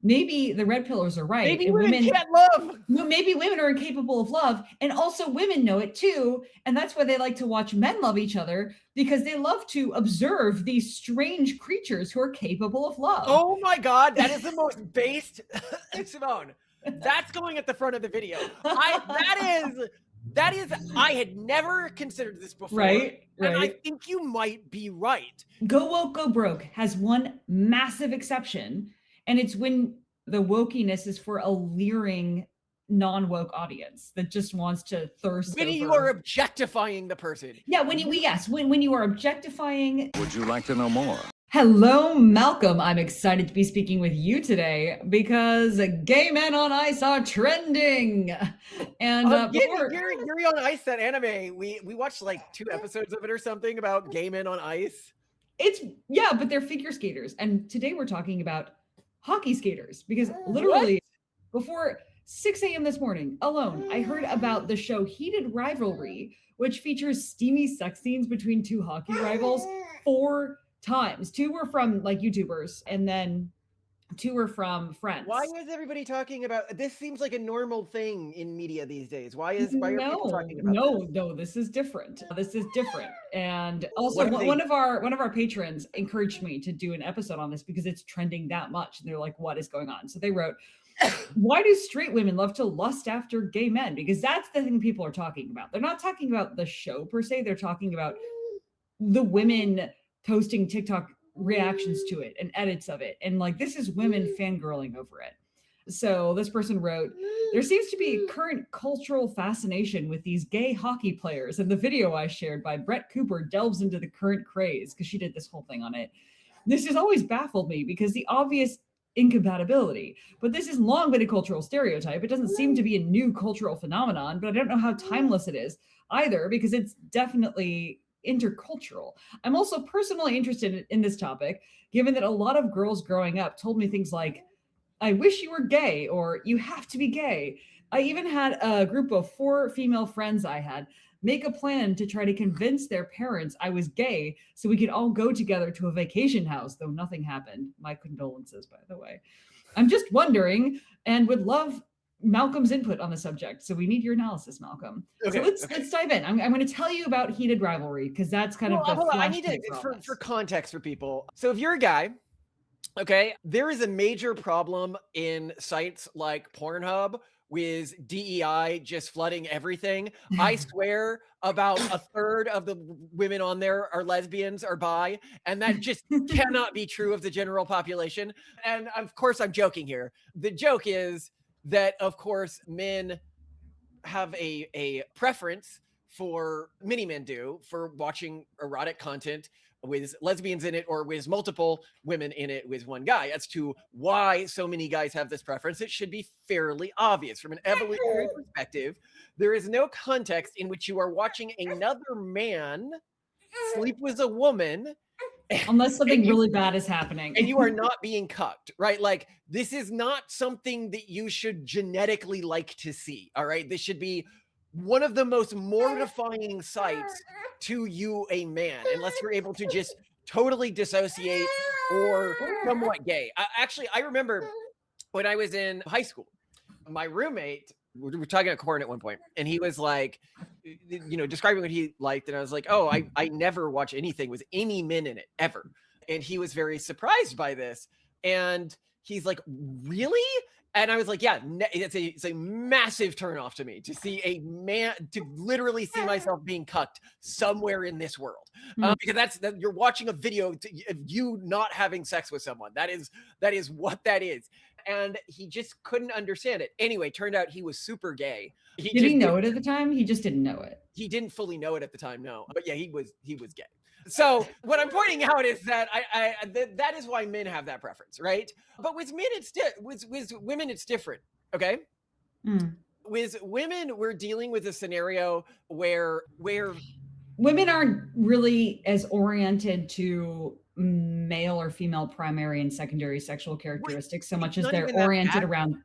maybe the red pillars are right. Maybe and women can't love. Maybe women are incapable of love, and also women know it too. And that's why they like to watch men love each other, because they love to observe these strange creatures who are capable of love. Oh my God, that is the most based, Simone. That's going at the front of the video. That is, I had never considered this before. Right. And I think you might be right. Go Woke, Go Broke has one massive exception, and it's when the wokeness is for a leering, non-woke audience that just wants to thirst when over. You are objectifying the person. Yeah, when you are objectifying. Would you like to know more? Hello, Malcolm. I'm excited to be speaking with you today because gay men on ice are trending. And Yuri on Ice, that anime, we watched like 2 episodes of it or something about gay men on ice. But they're figure skaters. And today we're talking about hockey skaters, because literally before 6 a.m. this morning alone, I heard about the show Heated Rivalry, which features steamy sex scenes between 2 hockey rivals 4 times. 2 were from like YouTubers, and then 2 were from friends. Why is everybody talking about this? Seems like a normal thing in media these days. Why are people talking about this? No, this is different. And also one of our patrons encouraged me to do an episode on this because it's trending that much. And they're like, what is going on? So they wrote, why do straight women love to lust after gay men? Because that's the thing people are talking about. They're not talking about the show per se. They're talking about the women posting TikTok reactions to it and edits of it. And like, this is women fangirling over it. So this person wrote, there seems to be a current cultural fascination with these gay hockey players. And the video I shared by Brett Cooper delves into the current craze, because she did this whole thing on it. This has always baffled me because the obvious incompatibility, but this has long been a cultural stereotype. It doesn't seem to be a new cultural phenomenon, but I don't know how timeless it is either, because it's definitely intercultural. I'm also personally interested in this topic, given that a lot of girls growing up told me things like, I wish you were gay, or you have to be gay. I even had a group of 4 female friends I had make a plan to try to convince their parents I was gay so we could all go together to a vacation house, though nothing happened. My condolences, by the way. I'm just wondering and would love Malcolm's input on the subject. So we need your analysis, Malcolm. Okay, so let's dive in. I'm going to tell you about Heated Rivalry, because that's kind of the hold on. I need to, for context for people. So if you're a guy, okay, there is a major problem in sites like Pornhub with DEI just flooding everything. I swear about 1/3 of the women on there are lesbians or bi, and that just cannot be true of the general population. And of course, I'm joking here. The joke is that, of course, men have a preference for, many men do, for watching erotic content with lesbians in it, or with multiple women in it with one guy. As to why so many guys have this preference, it should be fairly obvious. From an evolutionary perspective, there is no context in which you are watching another man sleep with a woman unless something really bad is happening and you are not being cucked, right? Like, this is not something that you should genetically like to see. All right, this should be one of the most mortifying sights to you, a man, unless you're able to just totally dissociate or somewhat gay. I remember when I was in high school, my roommate, we were talking about corn at one point, and he was like, describing what he liked. And I was like, oh, I never watch anything with any men in it ever. And he was very surprised by this. And he's like, really? And I was like, yeah, it's a massive turnoff to me to see a man, to literally see myself being cucked somewhere in this world. Because you're watching a video of you not having sex with someone. That is what that is. And he just couldn't understand it. Anyway, turned out he was super gay. Did he know it at the time? He just didn't know it. He didn't fully know it at the time, no. But yeah, he was gay. So what I'm pointing out is that that is why men have that preference, right? But with men, with women, it's different. Okay. With women, we're dealing with a scenario where women aren't really as oriented to male or female primary and secondary sexual characteristics so much as they're oriented around.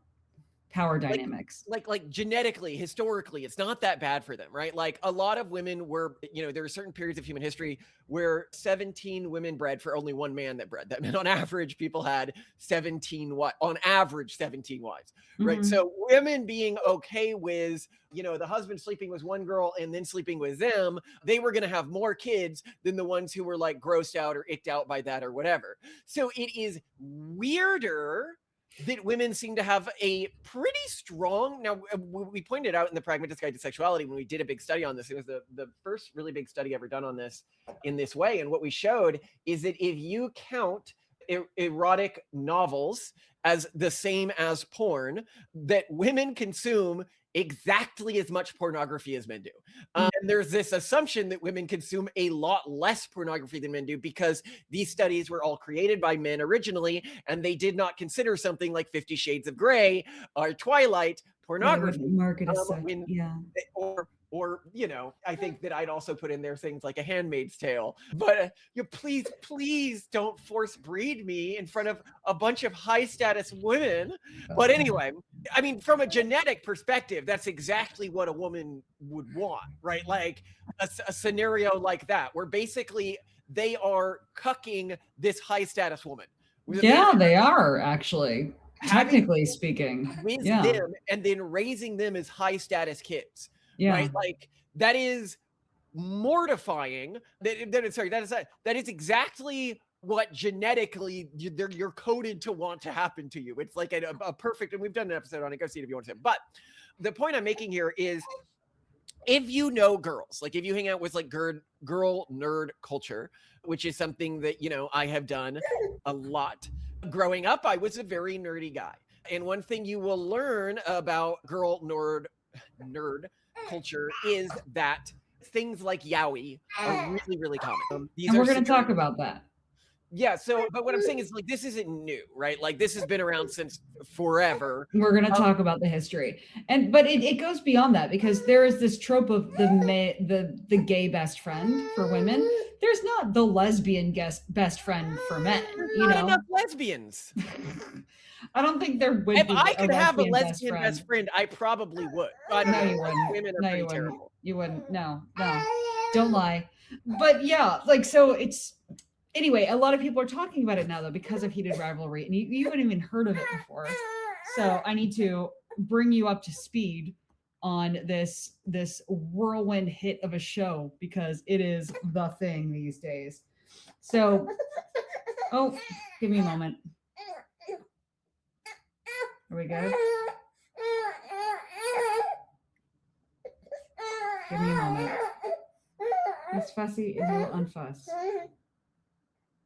power dynamics. Like genetically, historically, it's not that bad for them, right? Like a lot of women were, there are certain periods of human history where 17 women bred for only one man that bred. That meant on average, people had 17 wives, right? Mm-hmm. So women being okay with, the husband sleeping with one girl and then sleeping with them, they were going to have more kids than the ones who were like grossed out or icked out by that or whatever. So it is weirder that women seem to have a pretty strong, now we pointed out in the Pragmatist Guide to Sexuality when we did a big study on this, it was the first really big study ever done on this in this way. And what we showed is that if you count erotic novels as the same as porn, that women consume exactly as much pornography as men do. And there's this assumption that women consume a lot less pornography than men do because these studies were all created by men originally, and they did not consider something like 50 Shades of Grey or Twilight pornography. Market is such, Or, I think that I'd also put in there things like A Handmaid's Tale. But please don't force breed me in front of a bunch of high status women. But anyway, I mean, from a genetic perspective, that's exactly what a woman would want, right? Like a scenario like that, where basically they are cucking this high status woman. Yeah, they are actually, technically speaking. With them and then raising them as high status kids. Yeah. Right? Like that is mortifying. That is exactly what genetically you're coded to want to happen to you. It's like a perfect, and we've done an episode on it. Go see it if you want to. But the point I'm making here is, if you know girls, like if you hang out with like girl nerd culture, which is something that, I have done a lot. Growing up, I was a very nerdy guy. And one thing you will learn about girl nerd culture is that things like yaoi are really, really common. And we're going to talk about that. Yeah. So, but what I'm saying is, like, this isn't new, right? Like, this has been around since forever. We're going to talk about the history, but it goes beyond that, because there is this trope of the gay best friend for women. There's not the lesbian best friend for men. Not enough lesbians. I don't think there would. If I could have a lesbian best friend, I probably would. No, you wouldn't. Women are pretty terrible. You wouldn't. No. Don't lie. But yeah, like, so it's, anyway, a lot of people are talking about it now, though, because of Heated Rivalry, and you haven't even heard of it before. So I need to bring you up to speed on this whirlwind hit of a show, because it is the thing these days. So, give me a moment. Are we good? Give me a moment. He's fussy and he'll unfuss.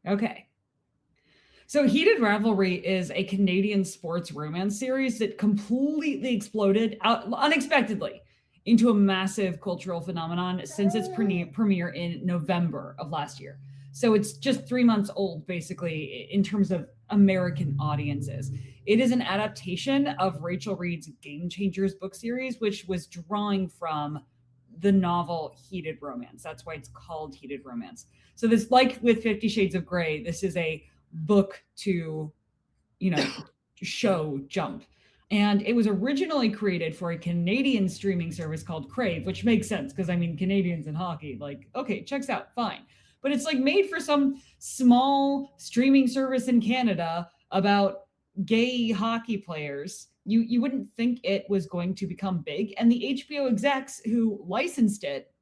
Okay. So Heated Rivalry is a Canadian sports romance series that completely exploded out unexpectedly into a massive cultural phenomenon since its premiere in November of last year. So it's just 3 months old, basically, in terms of American audiences. It is an adaptation of Rachel Reed's Game Changers book series, which was drawing from the novel Heated Romance. That's why it's called Heated Romance. So this, like with 50 Shades of Grey, this is a book to, show jump. And it was originally created for a Canadian streaming service called Crave, which makes sense because, Canadians in hockey, like, okay, checks out, fine. But it's like made for some small streaming service in Canada about gay hockey players. You wouldn't think it was going to become big. And the HBO execs who licensed it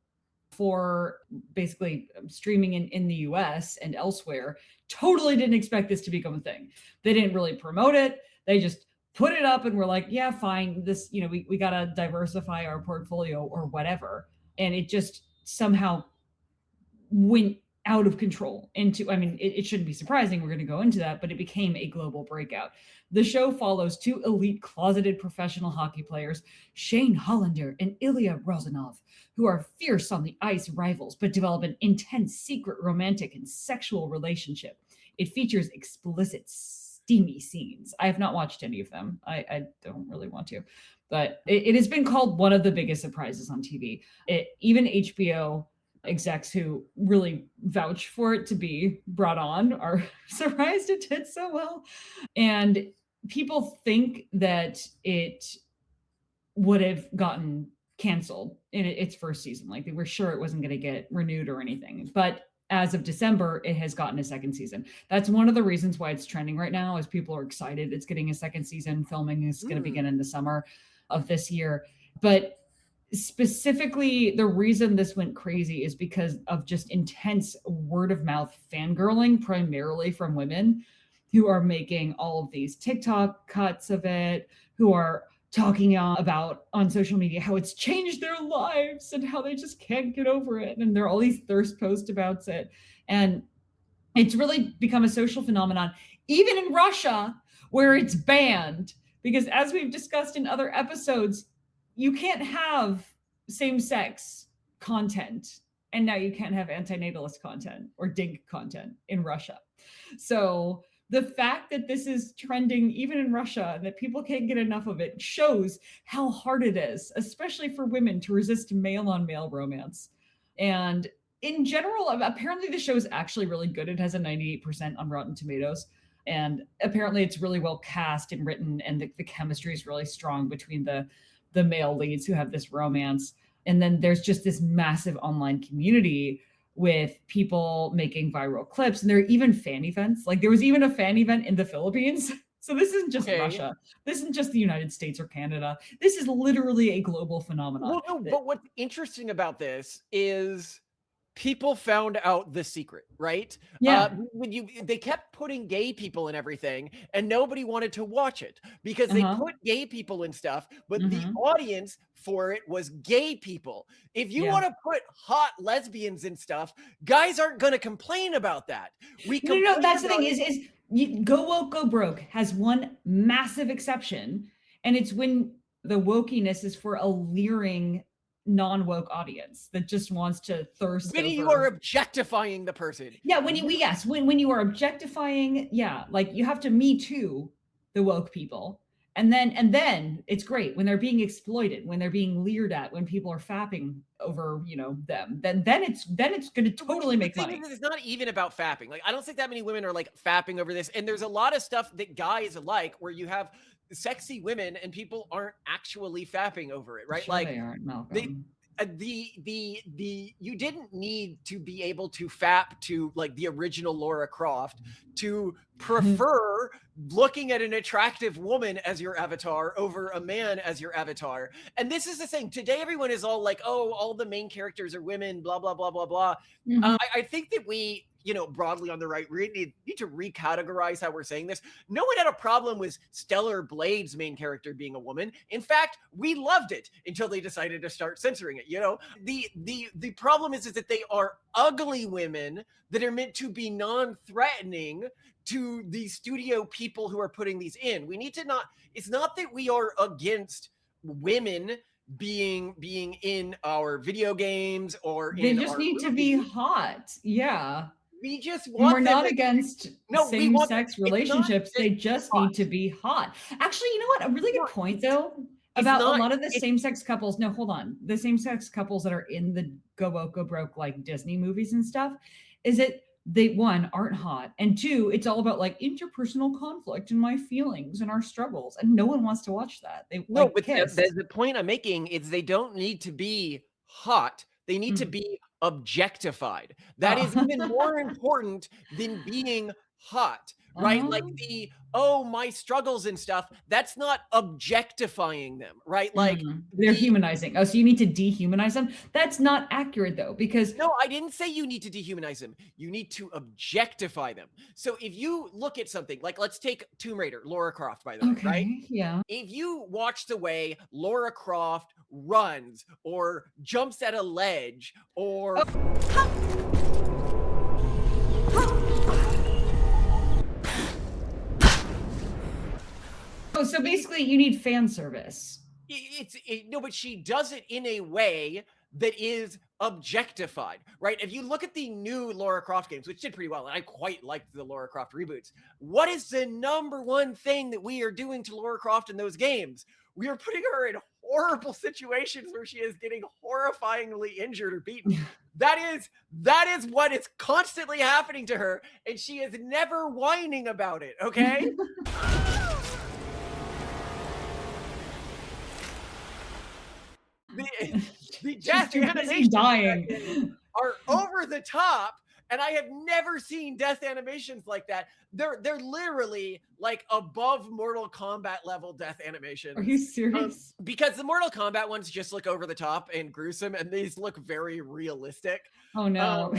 for basically streaming in the US and elsewhere totally didn't expect this to become a thing. They didn't really promote it. They just put it up and were like, yeah, fine. This, we got to diversify our portfolio or whatever. And it just somehow went out of control into, it shouldn't be surprising, we're going to go into that, but it became a global breakout. The show follows two elite closeted professional hockey players, Shane Hollander and Ilya Rozanov, who are fierce on the ice rivals, but develop an intense, secret, romantic, and sexual relationship. It features explicit, steamy scenes. I have not watched any of them. I don't really want to, but it has been called one of the biggest surprises on TV. Even HBO execs who really vouch for it to be brought on are surprised it did so well. And people think that it would have gotten canceled in its first season. Like they were sure it wasn't going to get renewed or anything. But as of December, it has gotten a second season. That's one of the reasons why it's trending right now, is people are excited it's getting a second season. Filming is going to begin in the summer of this year. But specifically, the reason this went crazy is because of just intense word of mouth fangirling, primarily from women who are making all of these TikTok cuts of it, who are talking about on social media how it's changed their lives and how they just can't get over it. And there are all these thirst posts about it. And it's really become a social phenomenon, even in Russia, where it's banned. Because as we've discussed in other episodes, you can't have same-sex content. And now you can't have antinatalist content or dig content in Russia. So the fact that this is trending even in Russia and that people can't get enough of it shows how hard it is, especially for women, to resist male-on-male romance. And in general, apparently the show is actually really good. It has a 98% on Rotten Tomatoes. And apparently it's really well cast and written, and the chemistry is really strong between the male leads who have this romance. And then there's just this massive online community with people making viral clips. And there are even fan events. Like there was even a fan event in the Philippines. So this isn't just Russia. This isn't just the United States or Canada. This is literally a global phenomenon. Well, no, but what's interesting about this is people found out the secret, right? Yeah. They kept putting gay people in everything, and nobody wanted to watch it because they put gay people in stuff, but the audience for it was gay people. If you want to put hot lesbians in stuff, guys aren't going to complain about that. No, that's the thing is Go Woke, Go Broke has one massive exception, and it's when the wokeness is for a leering non-woke audience that just wants to thirst when you are objectifying the person. Yeah, when you are objectifying, like you have to Me Too the woke people, and then it's great when they're being exploited, when they're being leered at, when people are fapping over them. Then it's going to totally make money. It's not even about fapping. Like I don't think that many women are like fapping over this, and there's a lot of stuff that guys like where you have sexy women and people aren't actually fapping over it, right? Sure, like they aren't, Malcolm. You didn't need to be able to fap to like the original Lara Croft to prefer looking at an attractive woman as your avatar over a man as your avatar. And this is the thing. Today, everyone is all like, oh, all the main characters are women, blah, blah, blah, blah, blah. I think that we, broadly on the right, we need to recategorize how we're saying this. No one had a problem with Stellar Blade's main character being a woman. In fact, we loved it until they decided to start censoring it. The problem is that they are ugly women that are meant to be non-threatening to the studio people who are putting these in. We need to it's not that we are against women being in our video games or they just need to be hot. Yeah. We just want We're not against same-sex relationships. They just need to be hot. Actually, you know what? A really good point, though, about a lot of the same-sex couples. No, hold on. The same-sex couples that are in the Go Woke, Go Broke, like Disney movies and stuff, is that they, one, aren't hot. And two, it's all about like interpersonal conflict and my feelings and our struggles. And no one wants to watch that. But the point I'm making is they don't need to be hot. They need to be objectified. That is even more important than being hot, right? Like my struggles and stuff, that's not objectifying them, right? Like they're humanizing. Oh, so you need to dehumanize them? That's not accurate though, because no, I didn't say you need to dehumanize them. You need to objectify them. So if you look at something like, let's take Tomb Raider, Lara Croft, by the way, right? Yeah. If you watch the way Lara Croft runs or jumps at a ledge or so basically you need fan service. But she does it in a way that is objectified, right? If you look at the new Lara Croft games, which did pretty well, and I quite liked the Lara Croft reboots, what is the number one thing that we are doing to Lara Croft in those games? We are putting her in horrible situations where she is getting horrifyingly injured or beaten. That is what is constantly happening to her, and she is never whining about it, okay? the death animations dying are over the top. And I have never seen death animations like that. They're literally like above Mortal Kombat level death animations. Are you serious? Because the Mortal Kombat ones just look over the top and gruesome, and these look very realistic. Oh no.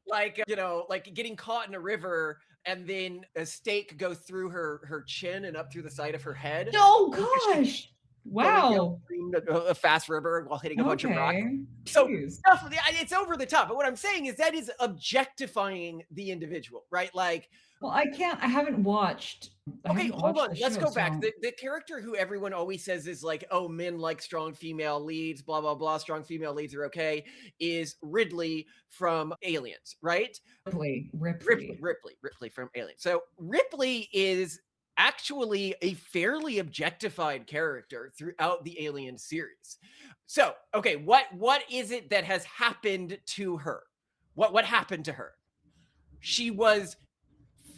Like, you know, like getting caught in a river and then a stake goes through her chin and up through the side of her head. Oh gosh. Wow. A fast river while hitting a bunch of rocks. So stuff, it's over the top. But what I'm saying is that is objectifying the individual, right? Like, well, I haven't watched. Okay, hold on. Let's go back. The character who everyone always says is like, oh, men like strong female leads, blah, blah, blah. Strong female leads are okay, is Ridley from Aliens, right? Ripley from Aliens. So Ripley is actually a fairly objectified character throughout the Alien series. So, okay, what is it that has happened to her? What happened to her? She was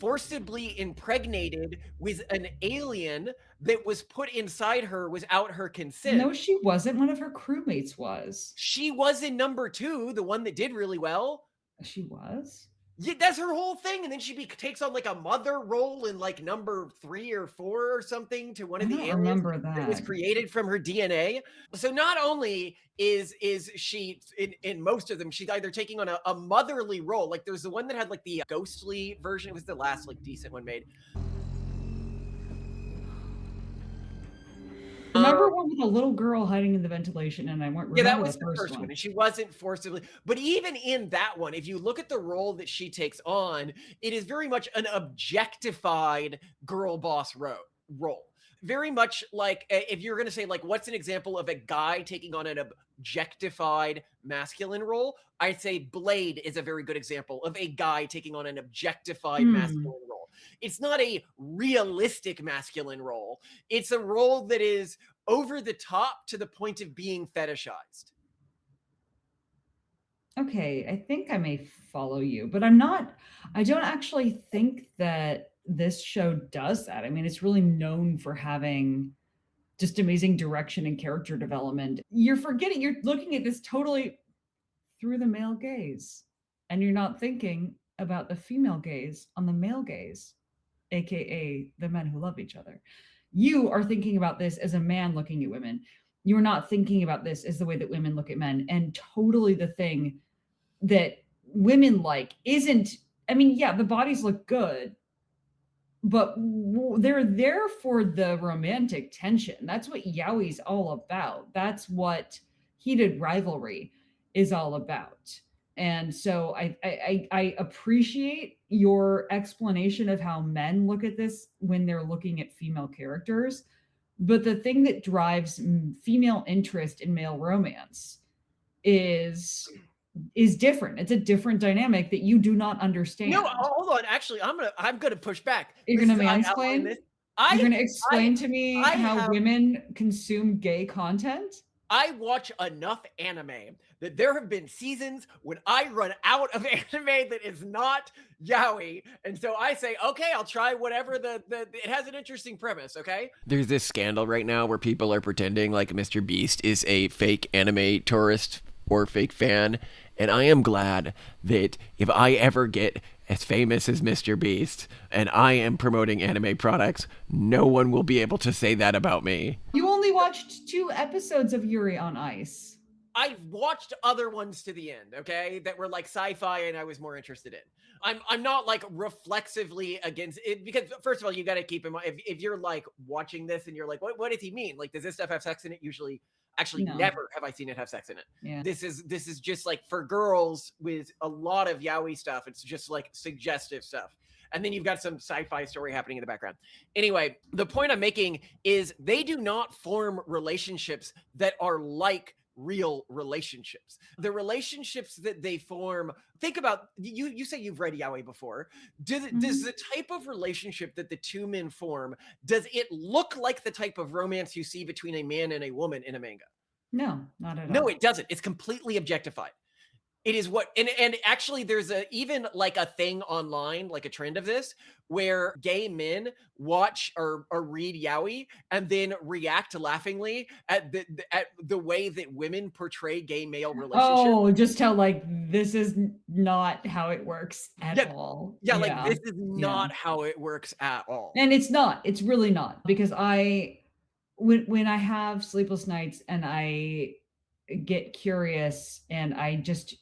forcibly impregnated with an alien that was put inside her without her consent. No, she wasn't. One of her crewmates was. She was in number 2, the one that did really well. She was? Yeah, that's her whole thing. And then she takes on like a mother role in like number 3 or 4 or something to one of the aliens that was created from her DNA. So not only is she in most of them, she's either taking on a motherly role. Like there's the one that had like the ghostly version. It was the last like decent one made. Remember one with a little girl hiding in the ventilation, and I won't remember that was the first one. And she wasn't forcibly, but even in that one, if you look at the role that she takes on, it is very much an objectified girl boss role. Very much like, if you're going to say like, what's an example of a guy taking on an objectified masculine role? I'd say Blade is a very good example of a guy taking on an objectified masculine role. It's not a realistic masculine role. It's a role that is over the top to the point of being fetishized. Okay, I think I may follow you, but I don't actually think that this show does that. I mean, it's really known for having just amazing direction and character development. You're looking at this totally through the male gaze, and you're not thinking about the female gaze on the male gaze, aka the men who love each other. You are thinking about this as a man looking at women. You're not thinking about this as the way that women look at men. And totally the thing that women like isn't, I mean, yeah, the bodies look good, but they're there for the romantic tension. That's what Yaoi's all about. That's what Heated Rivalry is all about. And so I appreciate your explanation of how men look at this when they're looking at female characters. But the thing that drives female interest in male romance is different. It's a different dynamic that you do not understand. No, hold on. Actually, I'm gonna push back. You're gonna mansplain this? You're gonna explain to me how women consume gay content? I watch enough anime that there have been seasons when I run out of anime that is not yaoi. And so I say, okay, I'll try whatever it has an interesting premise, okay? There's this scandal right now where people are pretending like Mr. Beast is a fake anime tourist or fake fan. And I am glad that if I ever get as famous as Mr. Beast and I am promoting anime products, no one will be able to say that about me. You only watched 2 episodes of Yuri on Ice. I watched other ones to the end, okay, that were like sci-fi and I was more interested in. I'm not like reflexively against it, because first of all, you got to keep in mind, if you're like watching this and you're like, what does he mean? Like, does this stuff have sex in it? Usually, actually, no. Never have I seen it have sex in it. Yeah. This is just like for girls with a lot of yaoi stuff. It's just like suggestive stuff. And then you've got some sci-fi story happening in the background. Anyway, the point I'm making is they do not form relationships that are like real relationships. The relationships that they form, think about, you say you've read yaoi before. Does the type of relationship that the 2 men form, does it look like the type of romance you see between a man and a woman in a manga? No, not at all. No, it doesn't. It's completely objectified. It is what, and actually there's even like a thing online, like a trend of this, where gay men watch or read yaoi and then react laughingly at the way that women portray gay male relationships. Oh, just how like this is not how it works at all. Yeah, like this is not how it works at all. And it's not. It's really not, because when I have sleepless nights and I get curious and I just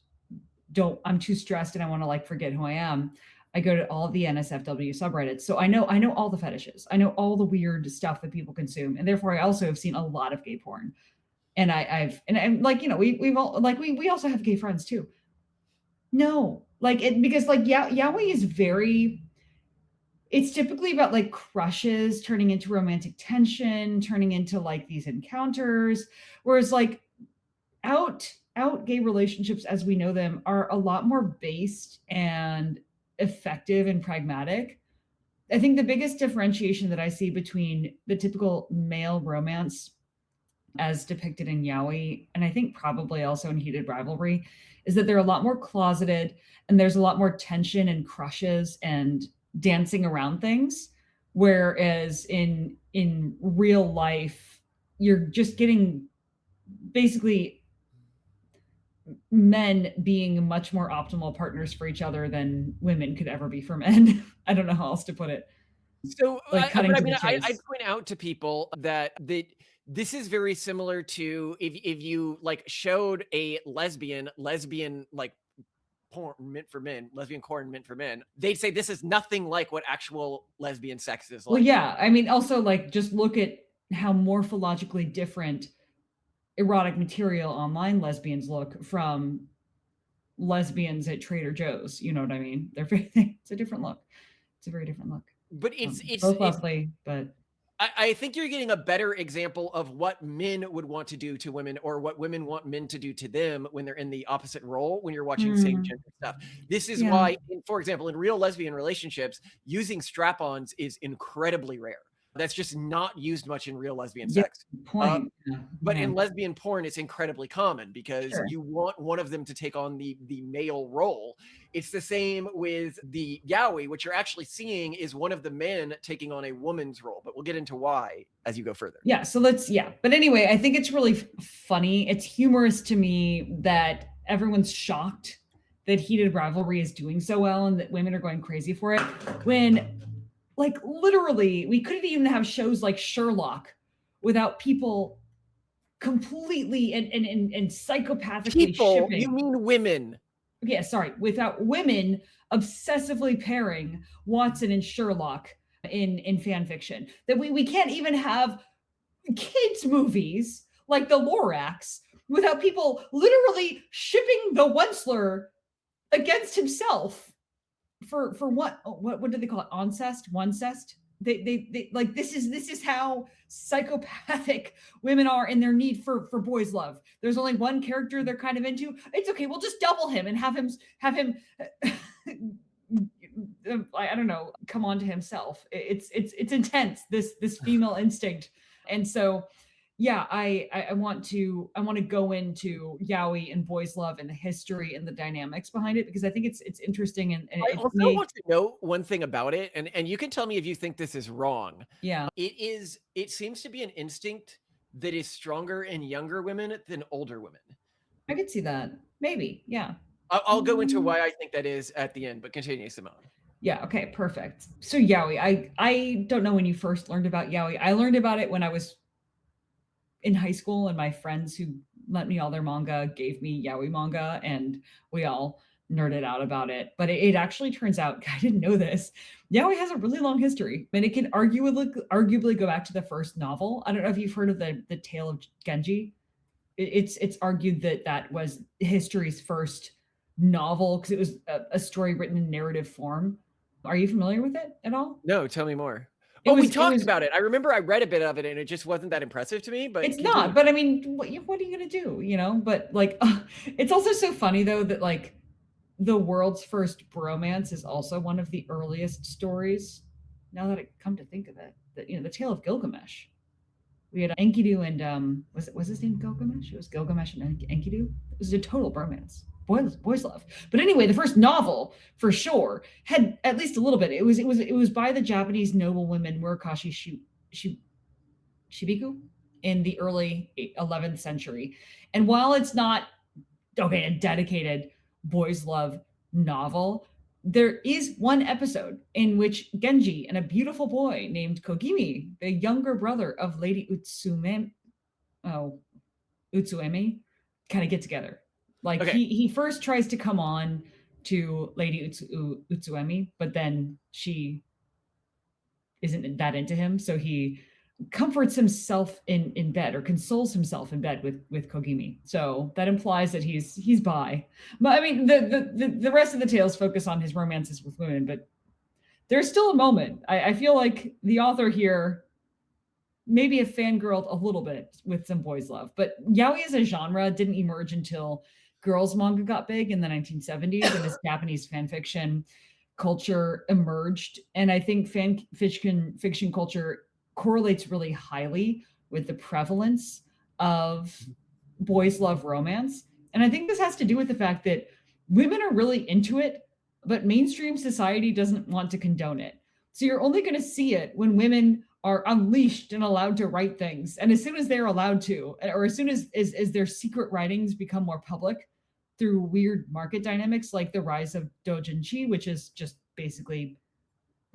I'm too stressed and I want to like forget who I am, I go to all the NSFW subreddits. So I know all the fetishes. I know all the weird stuff that people consume. And therefore I also have seen a lot of gay porn. And I'm like, we've all like, we also have gay friends too. No, like because like yaoi is it's typically about like crushes turning into romantic tension, turning into like these encounters. Whereas like out gay relationships as we know them are a lot more based and effective and pragmatic. I think the biggest differentiation that I see between the typical male romance as depicted in yaoi, and I think probably also in Heated Rivalry, is that they're a lot more closeted and there's a lot more tension and crushes and dancing around things. Whereas in real life, you're just getting basically men being much more optimal partners for each other than women could ever be for men. I don't know how else to put it. So like I point out to people that this is very similar to if you like showed a lesbian like porn meant for men, lesbian porn meant for men, they'd say this is nothing like what actual lesbian sex is like. Well, yeah. I mean, also like just look at how morphologically different erotic material online lesbians look from lesbians at Trader Joe's. You know what I mean? It's a different look. It's a very different look. But it's both lovely, but I think you're getting a better example of what men would want to do to women or what women want men to do to them when they're in the opposite role when you're watching same gender stuff. This is why, for example, in real lesbian relationships, using strap-ons is incredibly rare. That's just not used much in real lesbian sex. But in lesbian porn, it's incredibly common because you want one of them to take on the male role. It's the same with the yaoi. What you're actually seeing is one of the men taking on a woman's role, but we'll get into why as you go further. Yeah, so but anyway, I think it's really funny. It's humorous to me that everyone's shocked that Heated Rivalry is doing so well and that women are going crazy for it when like literally we couldn't even have shows like Sherlock without people completely and psychopathically shipping. You mean women? Yeah, sorry, without women obsessively pairing Watson and Sherlock in fan fiction. That we can't even have kids movies like the Lorax without people literally shipping the Onceler against himself. For what do they call it? Oncest? They like this is how psychopathic women are in their need for boys' love. There's only one character they're kind of into. It's okay, we'll just double him and have him I don't know, come on to himself. It's intense, this female instinct. And so yeah, I want to go into yaoi and boys' love and the history and the dynamics behind it because I think it's interesting and I also want to know one thing about it, and you can tell me if you think this is wrong. Yeah, it seems to be an instinct that is stronger in younger women than older women. I could see that. Maybe, yeah. I'll go into why I think that is at the end, but continue, Simone. Yeah, okay, perfect. So yaoi, I don't know when you first learned about yaoi. I learned about it when I was in high school and my friends who lent me all their manga gave me yaoi manga and we all nerded out about it. But it actually turns out, I didn't know this, yaoi has a really long history and it can arguably go back to the first novel. I don't know if you've heard of the Tale of Genji. It's argued that was history's first novel because it was a story written in narrative form. Are you familiar with it at all? No, tell me more. We talked about it. I remember I read a bit of it and it just wasn't that impressive to me, but it's not. But I mean, what are you going to do, But like, it's also so funny though, that like the world's first bromance is also one of the earliest stories. Now that I come to think of it, that, the Tale of Gilgamesh. We had Enkidu and, was his name Gilgamesh? It was Gilgamesh and Enkidu. It was a total bromance. boys love. But anyway, the first novel for sure had at least a little bit. It was by the Japanese noblewoman Murokashi Shibiku in the early 11th century. And while it's not a dedicated boys love novel, there is one episode in which Genji and a beautiful boy named Kogimi, the younger brother of Lady Utsume, kind of get together. Like he first tries to come on to Lady Utsume, but then she isn't that into him, so he comforts himself in bed, or consoles himself in bed with Kogimi. So that implies that he's bi. But I mean, the rest of the tales focus on his romances with women, but there's still a moment. I feel like the author here maybe have fangirled a little bit with some boys love, but yaoi as a genre didn't emerge until girls manga got big in the 1970s, and this Japanese fan fiction culture emerged. And I think fan fiction culture correlates really highly with the prevalence of boys love romance. And I think this has to do with the fact that women are really into it, but mainstream society doesn't want to condone it. So you're only going to see it when women are unleashed and allowed to write things. And as soon as they're allowed to, or as soon as their secret writings become more public through weird market dynamics, like the rise of doujinshi, which is just basically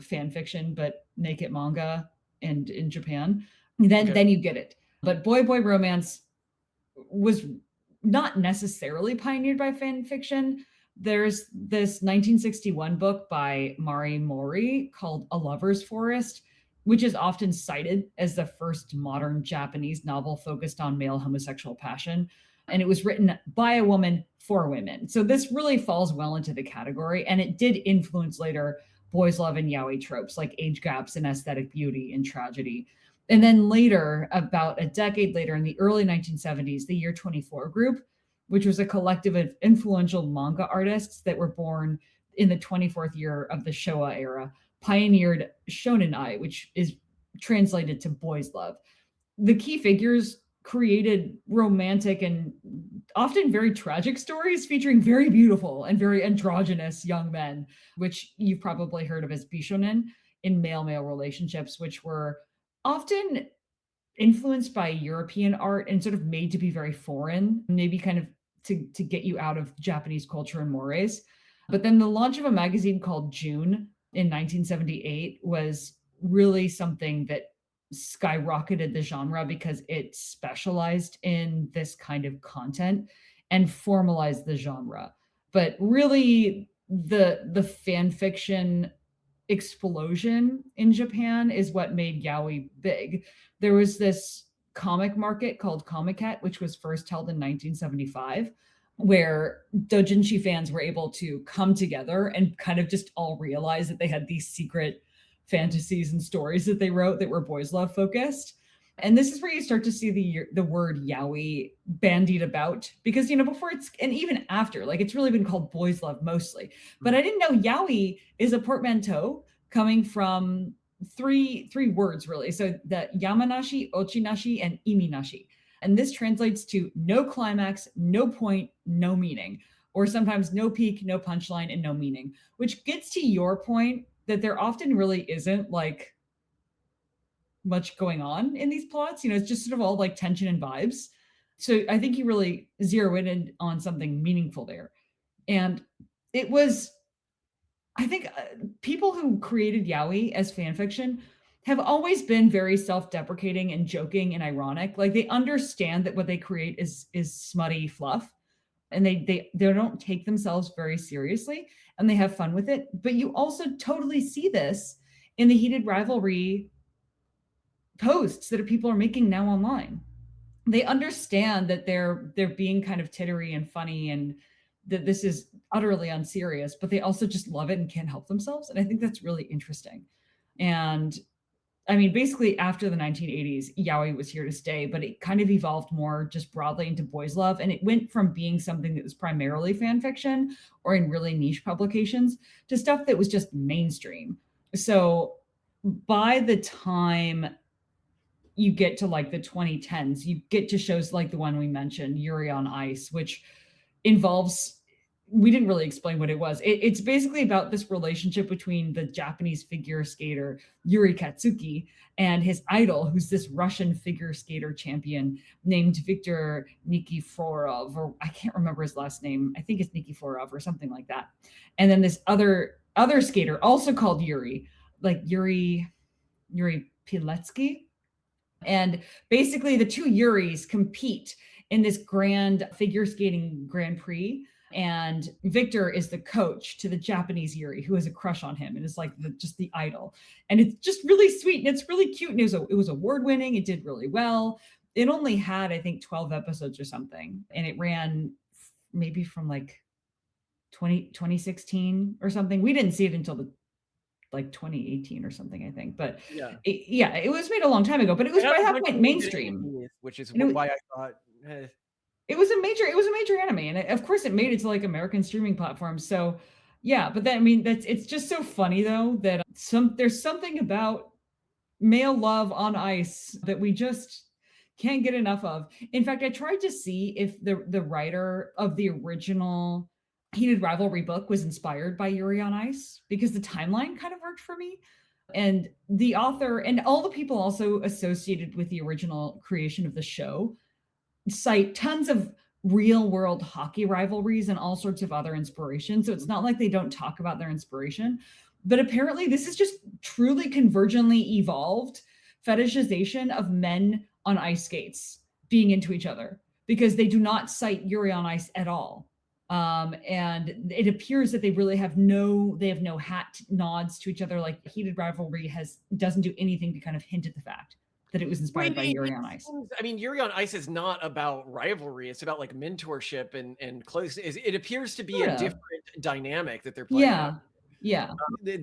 fan fiction, but naked manga, and in Japan, then you get it. But boy romance was not necessarily pioneered by fan fiction. There's this 1961 book by Mari Mori called A Lover's Forest, which is often cited as the first modern Japanese novel focused on male homosexual passion. And it was written by a woman for women. So this really falls well into the category. And it did influence later boys love and yaoi tropes like age gaps and aesthetic beauty and tragedy. And then later, about a decade later, in the early 1970s, the Year 24 group, which was a collective of influential manga artists that were born in the 24th year of the Showa era, pioneered shonenai, which is translated to boys love. The key figures created romantic and often very tragic stories featuring very beautiful and very androgynous young men, which you've probably heard of as bishonen, in male-male relationships, which were often influenced by European art and sort of made to be very foreign, maybe kind of to get you out of Japanese culture and mores. But then the launch of a magazine called June in 1978 was really something that skyrocketed the genre because it specialized in this kind of content and formalized the genre. But really, the fan fiction explosion in Japan is what made yaoi big. There was this comic market called Comiket, which was first held in 1975, where doujinshi fans were able to come together and kind of just all realize that they had these secret fantasies and stories that they wrote that were boys love focused. And this is where you start to see the word yaoi bandied about, because, you know, before it's, and even after, like, it's really been called boys love mostly. But I didn't know yaoi is a portmanteau coming from three words, really. So the yamanashi, ochinashi, and iminashi. And this translates to no climax, no point, no meaning, or sometimes no peak, no punchline, and no meaning, which gets to your point that there often really isn't like much going on in these plots. You know, it's just sort of all like tension and vibes. So I think you really zero in on something meaningful there. And it was, I think people who created yaoi as fan fiction have always been very self-deprecating and joking and ironic. Like, they understand that what they create is smutty fluff, and they don't take themselves very seriously, and they have fun with it. But you also totally see this in the Heated Rivalry posts that people are making now online. They understand that they're being kind of tittery and funny, and that this is utterly unserious, but they also just love it and can't help themselves. And I think that's really interesting. And I mean, basically after the 1980s, yaoi was here to stay, but it kind of evolved more just broadly into boys love. And it went from being something that was primarily fan fiction or in really niche publications to stuff that was just mainstream. So by the time you get to like the 2010s, you get to shows like the one we mentioned, Yuri on Ice, which involves we didn't really explain what it was. It's basically about this relationship between the Japanese figure skater Yuri Katsuki and his idol, who's this Russian figure skater champion named Viktor Nikiforov, or I can't remember his last name. I think it's Nikiforov or something like that. And then this other skater, also called Yuri, like Yuri Piletsky. And basically the two Yuris compete in this grand figure skating Grand Prix. And Victor is the coach to the Japanese Yuri, who has a crush on him and is like just the idol. And it's just really sweet and it's really cute. And it was award winning. It did really well. It only had, I think, 12 episodes or something. And it ran maybe from like 2016 or something. We didn't see it until like 2018 or something, I think. But it was made a long time ago. But it was by that point mainstream, which is why I thought. It was a major anime, and of course it made it to like American streaming platforms. So yeah, but then I mean it's just so funny though that there's something about male love on ice that we just can't get enough of. In fact, I tried to see if the writer of the original Heated Rivalry book was inspired by Yuri on Ice, because the timeline kind of worked for me. And the author and all the people also associated with the original creation of the show cite tons of real world hockey rivalries and all sorts of other inspiration. So it's not like they don't talk about their inspiration, but apparently this is just truly convergently evolved fetishization of men on ice skates being into each other, because they do not cite Yuri on Ice at all. And it appears that they really have no hat nods to each other. Like Heated Rivalry doesn't do anything to kind of hint at the fact that it was inspired by Yuri on Ice. I mean, Yuri on Ice is not about rivalry. It's about like mentorship and close. It appears to be a different dynamic that they're playing. Yeah.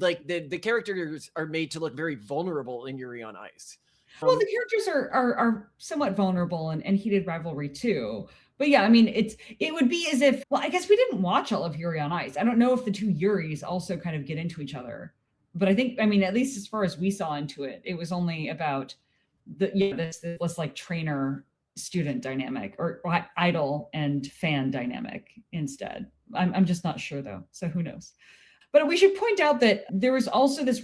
Like the characters are made to look very vulnerable in Yuri on Ice. Well, the characters are somewhat vulnerable and Heated Rivalry too. But yeah, I mean, it would be as if, well, I guess we didn't watch all of Yuri on Ice. I don't know if the two Yuris also kind of get into each other. But I think, I mean, at least as far as we saw into it, it was only about this like trainer student dynamic or idol and fan dynamic instead. I'm just not sure though, so who knows. But we should point out that there was also this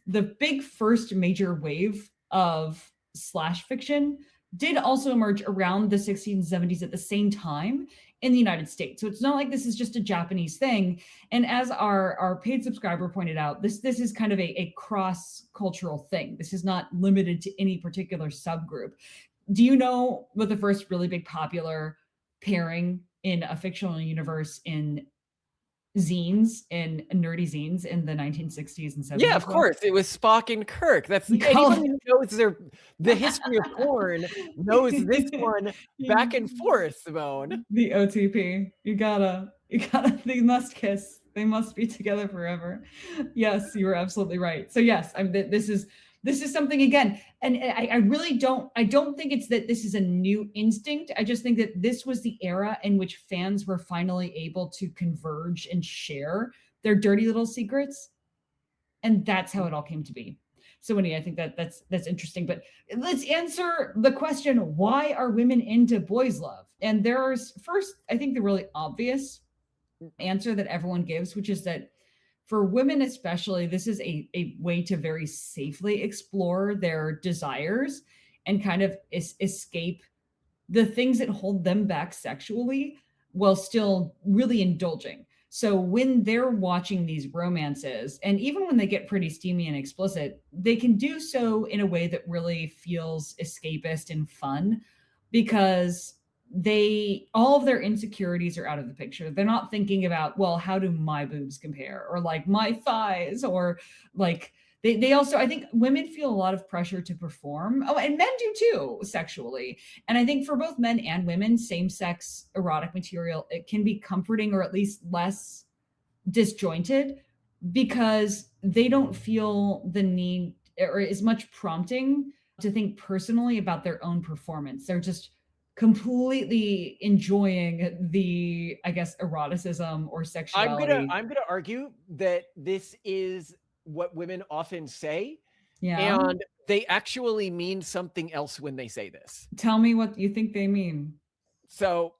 the big first major wave of slash fiction did also emerge around the 60s and 70s at the same time in the United States. So it's not like this is just a Japanese thing. And as our paid subscriber pointed out, this is kind of a cross-cultural thing. This is not limited to any particular subgroup. Do you know what the first really big popular pairing in a fictional universe in zines, in nerdy zines in the 1960s and 70s? Yeah, of course. It was Spock and Kirk. That's anybody who knows the history of porn knows this one back and forth, Simone. The OTP. You gotta, they must kiss. They must be together forever. Yes, you were absolutely right. So yes, this is something again, and I don't think it's that this is a new instinct. I just think that this was the era in which fans were finally able to converge and share their dirty little secrets. And that's how it all came to be. So anyway, I think that's interesting. But let's answer the question, why are women into boys love? And there's first, I think the really obvious answer that everyone gives, which is that for women especially, this is a way to very safely explore their desires and kind of escape the things that hold them back sexually while still really indulging. So when they're watching these romances, and even when they get pretty steamy and explicit, they can do so in a way that really feels escapist and fun, because all of their insecurities are out of the picture. They're not thinking about, well, how do my boobs compare, or like my thighs, or like they also, I think women feel a lot of pressure to perform. Oh, and men do too, sexually. And I think for both men and women, same-sex erotic material, it can be comforting or at least less disjointed, because they don't feel the need or as much prompting to think personally about their own performance. They're just completely enjoying the, I guess, eroticism or sexuality. I'm gonna argue that this is what women often say, and they actually mean something else when they say this. Tell me what you think they mean. So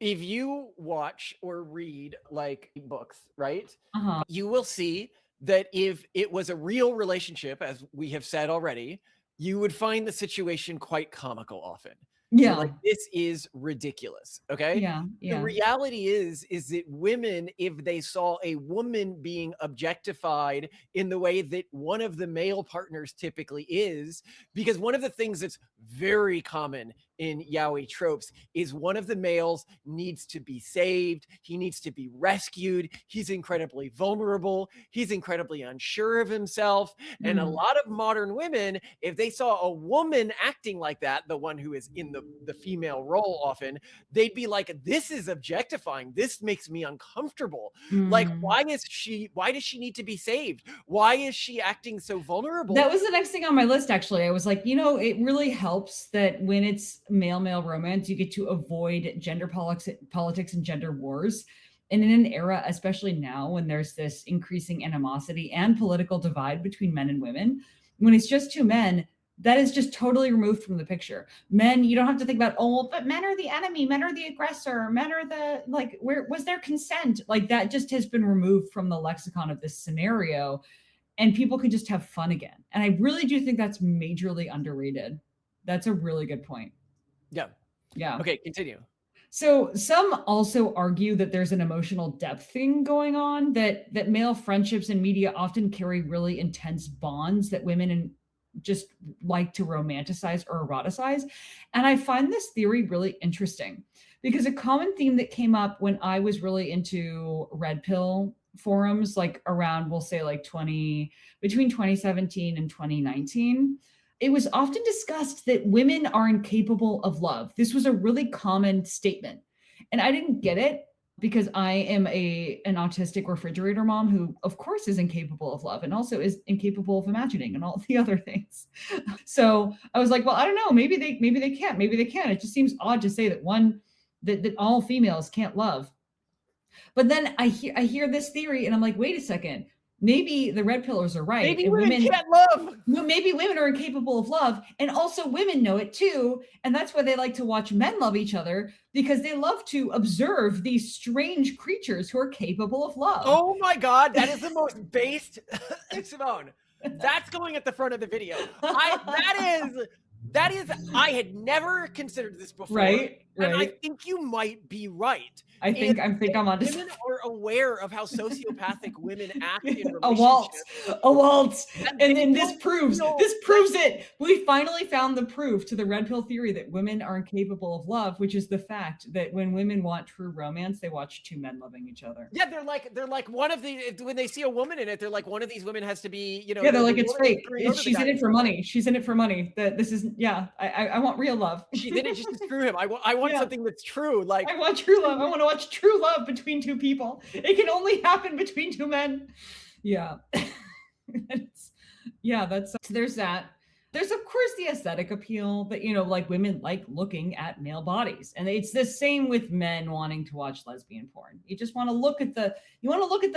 if you watch or read like books, right, Uh-huh. you will see that if it was a real relationship, as we have said already, you would find the situation quite comical often. You're Yeah. like, this is ridiculous. Okay. Yeah. The Yeah. reality is that women, if they saw a woman being objectified in the way that one of the male partners typically is, because one of the things that's very common in yaoi tropes is one of the males needs to be saved. He needs to be rescued. He's incredibly vulnerable. He's incredibly unsure of himself. And a lot of modern women, if they saw a woman acting like that, the one who is in the female role often, they'd be like, this is objectifying. This makes me uncomfortable. Like, why does she need to be saved? Why is she acting so vulnerable? That was the next thing on my list, actually. I was like, it really helps that when it's male-male romance, you get to avoid gender politics and gender wars. And in an era, especially now, when there's this increasing animosity and political divide between men and women, when it's just two men, that is just totally removed from the picture. Men, you don't have to think about, but men are the enemy, men are the aggressor, men are the, like, where was their consent? Like, that just has been removed from the lexicon of this scenario. And people can just have fun again. And I really do think that's majorly underrated. That's a really good point. Yeah. Yeah. Okay, continue. So some also argue that there's an emotional depth thing going on, that male friendships in media often carry really intense bonds that women just like to romanticize or eroticize. And I find this theory really interesting because a common theme that came up when I was really into red pill forums, like around, we'll say like between 2017 and 2019, it was often discussed that women are incapable of love. This was a really common statement. And I didn't get it because I am an autistic refrigerator mom who, of course, is incapable of love and also is incapable of imagining and all the other things. So I was like, well, I don't know. Maybe they can't. Maybe they can. It just seems odd to say that all females can't love. But then I hear this theory and I'm like, wait a second. Maybe the red pillars are right. Maybe women can't love. Maybe women are incapable of love. And also women know it too. And that's why they like to watch men love each other, because they love to observe these strange creatures who are capable of love. Oh my God. That is the most based, Simone. That's going at the front of the video. That is, I had never considered this before. Right. And I think you might be right. I think I'm on to women are aware of how sociopathic women act in relationships. A waltz. And then this proves it. We finally found the proof to the red pill theory that women are incapable of love, which is the fact that when women want true romance, they watch two men loving each other. Yeah, they're like one of the, when they see a woman in it, they're like, one of these women has to be, yeah, they're like, it's fake. She's in it for money. She's in it for money. This is, I want real love. She did it just to screw him. I want something that's true. Like, I want true love. I want to watch true love between two people. It can only happen between two men. Yeah. There's that. There's of course the aesthetic appeal that, like women like looking at male bodies. And it's the same with men wanting to watch lesbian porn. You just want to look at the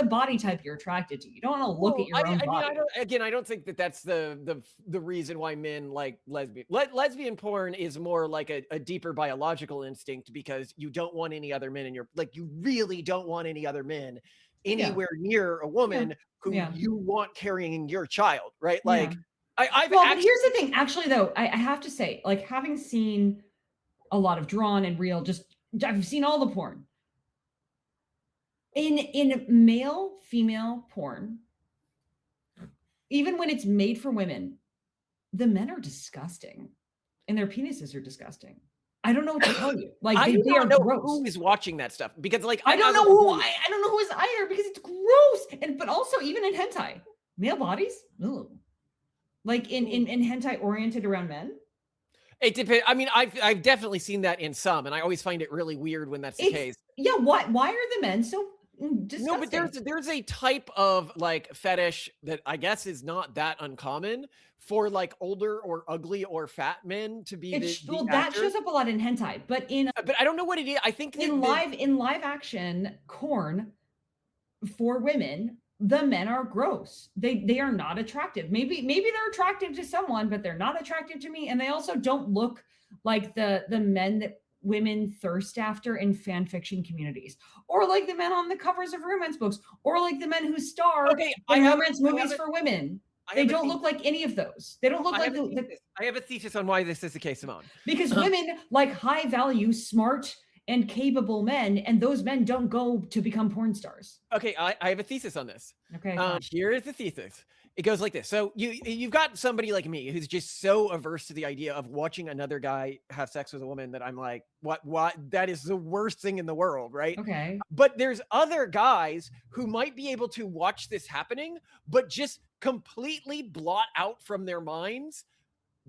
body type you're attracted to. You don't want to look at your own body. I don't think that that's the reason why men like lesbian. Lesbian porn is more like a deeper biological instinct, because you don't want any other men in your, like, you really don't want any other men anywhere near a woman who you want carrying your child, right? Like, here's the thing. Actually, though, I have to say, like, having seen a lot of drawn and real, I've seen all the porn. In male, female porn, even when it's made for women, the men are disgusting, and their penises are disgusting. I don't know what to tell you. Like, I don't know gross. who is watching that stuff, because, like, I don't know who is either, because it's gross. But also, even in hentai, male bodies, ugh. Like in hentai oriented around men? It depends. I mean, I've definitely seen that in some, and I always find it really weird when that's the case. Yeah, why are the men so disgusting? No, but there's a type of like fetish that I guess is not that uncommon for like older or ugly or fat men to be that shows up a lot in hentai, but I don't know what it is. I think in live action corn for women, the men are gross. They are not attractive. Maybe they're attractive to someone, but they're not attractive to me. And they also don't look like the men that women thirst after in fan fiction communities, or like the men on the covers of romance books, or like the men who star in romance movies for women. They don't look like any of those. They don't look like I have a thesis on why this is the case, Simone. Because women like high value, smart, and capable men, and those men don't go to become porn stars. Okay, I have a thesis on this. Okay, here is the thesis. It goes like this. So you've got somebody like me who's just so averse to the idea of watching another guy have sex with a woman that I'm like, what? That is the worst thing in the world, right? Okay. But there's other guys who might be able to watch this happening, but just completely blot out from their minds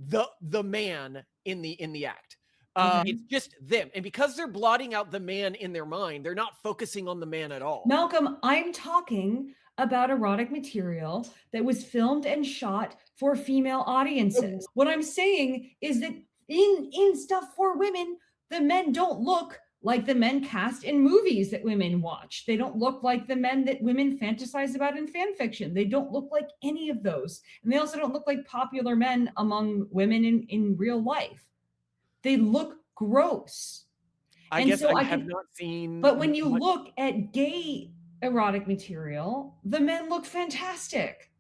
the man in the act. It's just them. And because they're blotting out the man in their mind, they're not focusing on the man at all. Malcolm, I'm talking about erotic material that was filmed and shot for female audiences. What I'm saying is that in stuff for women, the men don't look like the men cast in movies that women watch. They don't look like the men that women fantasize about in fan fiction. They don't look like any of those. And they also don't look like popular men among women in real life. They look gross. I guess I have not seen. But when you look at gay erotic material, the men look fantastic.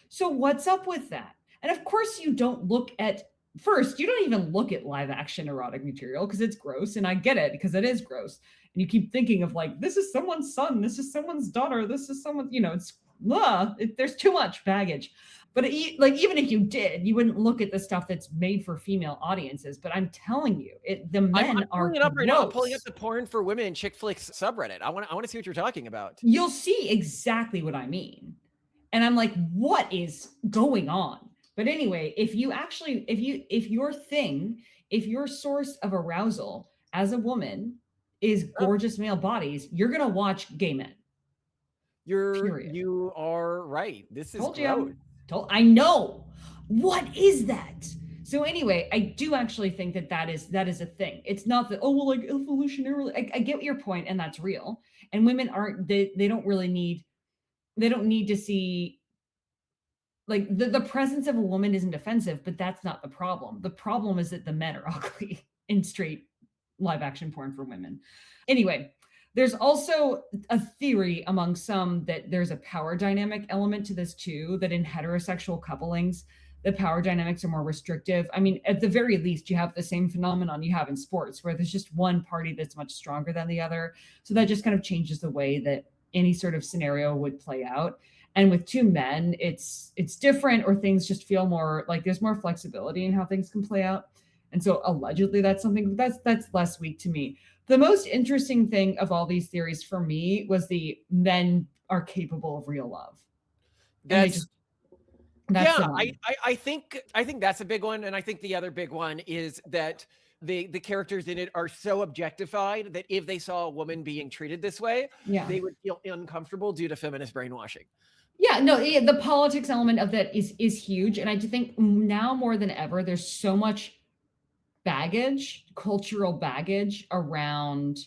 So what's up with that? And of course you don't look at, first, you don't even look at live action erotic material because it's gross. And I get it because it is gross. And you keep thinking of like, this is someone's son, this is someone's daughter, this is someone, there's too much baggage. But even if you did, you wouldn't look at the stuff that's made for female audiences. But I'm telling you, the men are gross. Right now. I'm pulling up the porn for women in chick flicks subreddit. I want to see what you're talking about. You'll see exactly what I mean. And I'm like, what is going on? But anyway, if your source of arousal as a woman is gorgeous male bodies, you're gonna watch gay men. You are right. This is gross. I know. What is that? So anyway, I do actually think that is a thing. It's not that, like evolutionarily. I get your point, and that's real. And women aren't. They don't need to see. Like the presence of a woman isn't offensive, but that's not the problem. The problem is that the men are ugly in straight live action porn for women. Anyway. There's also a theory among some that there's a power dynamic element to this too, that in heterosexual couplings, the power dynamics are more restrictive. I mean, at the very least, you have the same phenomenon you have in sports where there's just one party that's much stronger than the other. So that just kind of changes the way that any sort of scenario would play out. And with two men, it's different, or things just feel more like there's more flexibility in how things can play out. And so allegedly that's something that's less weak to me. The most interesting thing of all these theories for me was the men are capable of real love. I think that's a big one. And I think the other big one is that the characters in it are so objectified that if they saw a woman being treated this way, they would feel uncomfortable due to feminist brainwashing. Yeah, no, the politics element of that is huge. And I do think now more than ever, there's so much cultural baggage around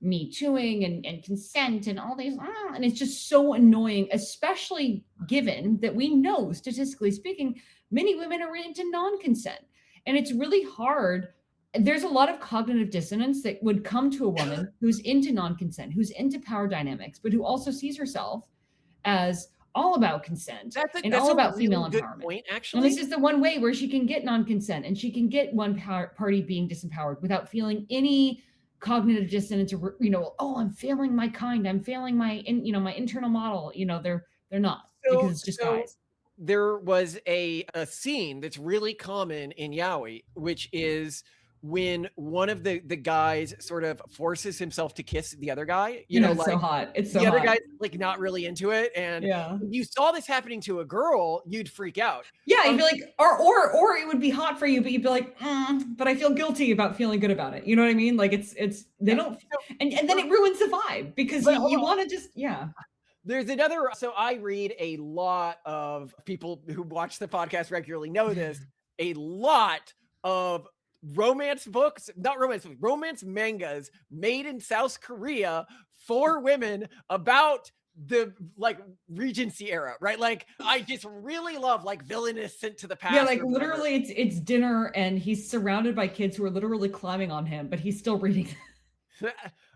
Me Tooing and consent and all these, and it's just so annoying, especially given that we know, statistically speaking, many women are into non-consent. And it's really hard. There's a lot of cognitive dissonance that would come to a woman who's into non-consent, who's into power dynamics, but who also sees herself as all about consent and all about female empowerment. Point, actually. And this is the one way where she can get non-consent and she can get one party being disempowered without feeling any cognitive dissonance or, I'm failing my kind. I'm failing my internal model. They're not, because it's just guys. There was a scene that's really common in Yaoi, which is when one of the guys sort of forces himself to kiss the other guy, it's so hot. It's so the hot. other guy's like not really into it. And if you saw this happening to a girl, you'd freak out. Yeah. You'd be like, or it would be hot for you, but you'd be like, but I feel guilty about feeling good about it. You know what I mean? Like they don't, and then it ruins the vibe because you want to just, There's another, so I read a lot of people who watch the podcast regularly know this, a lot of romance mangas made in South Korea for women about the like Regency era, right? Like I just really love like villainous sent to the past. Yeah, like literally it's dinner and he's surrounded by kids who are literally climbing on him, but he's still reading.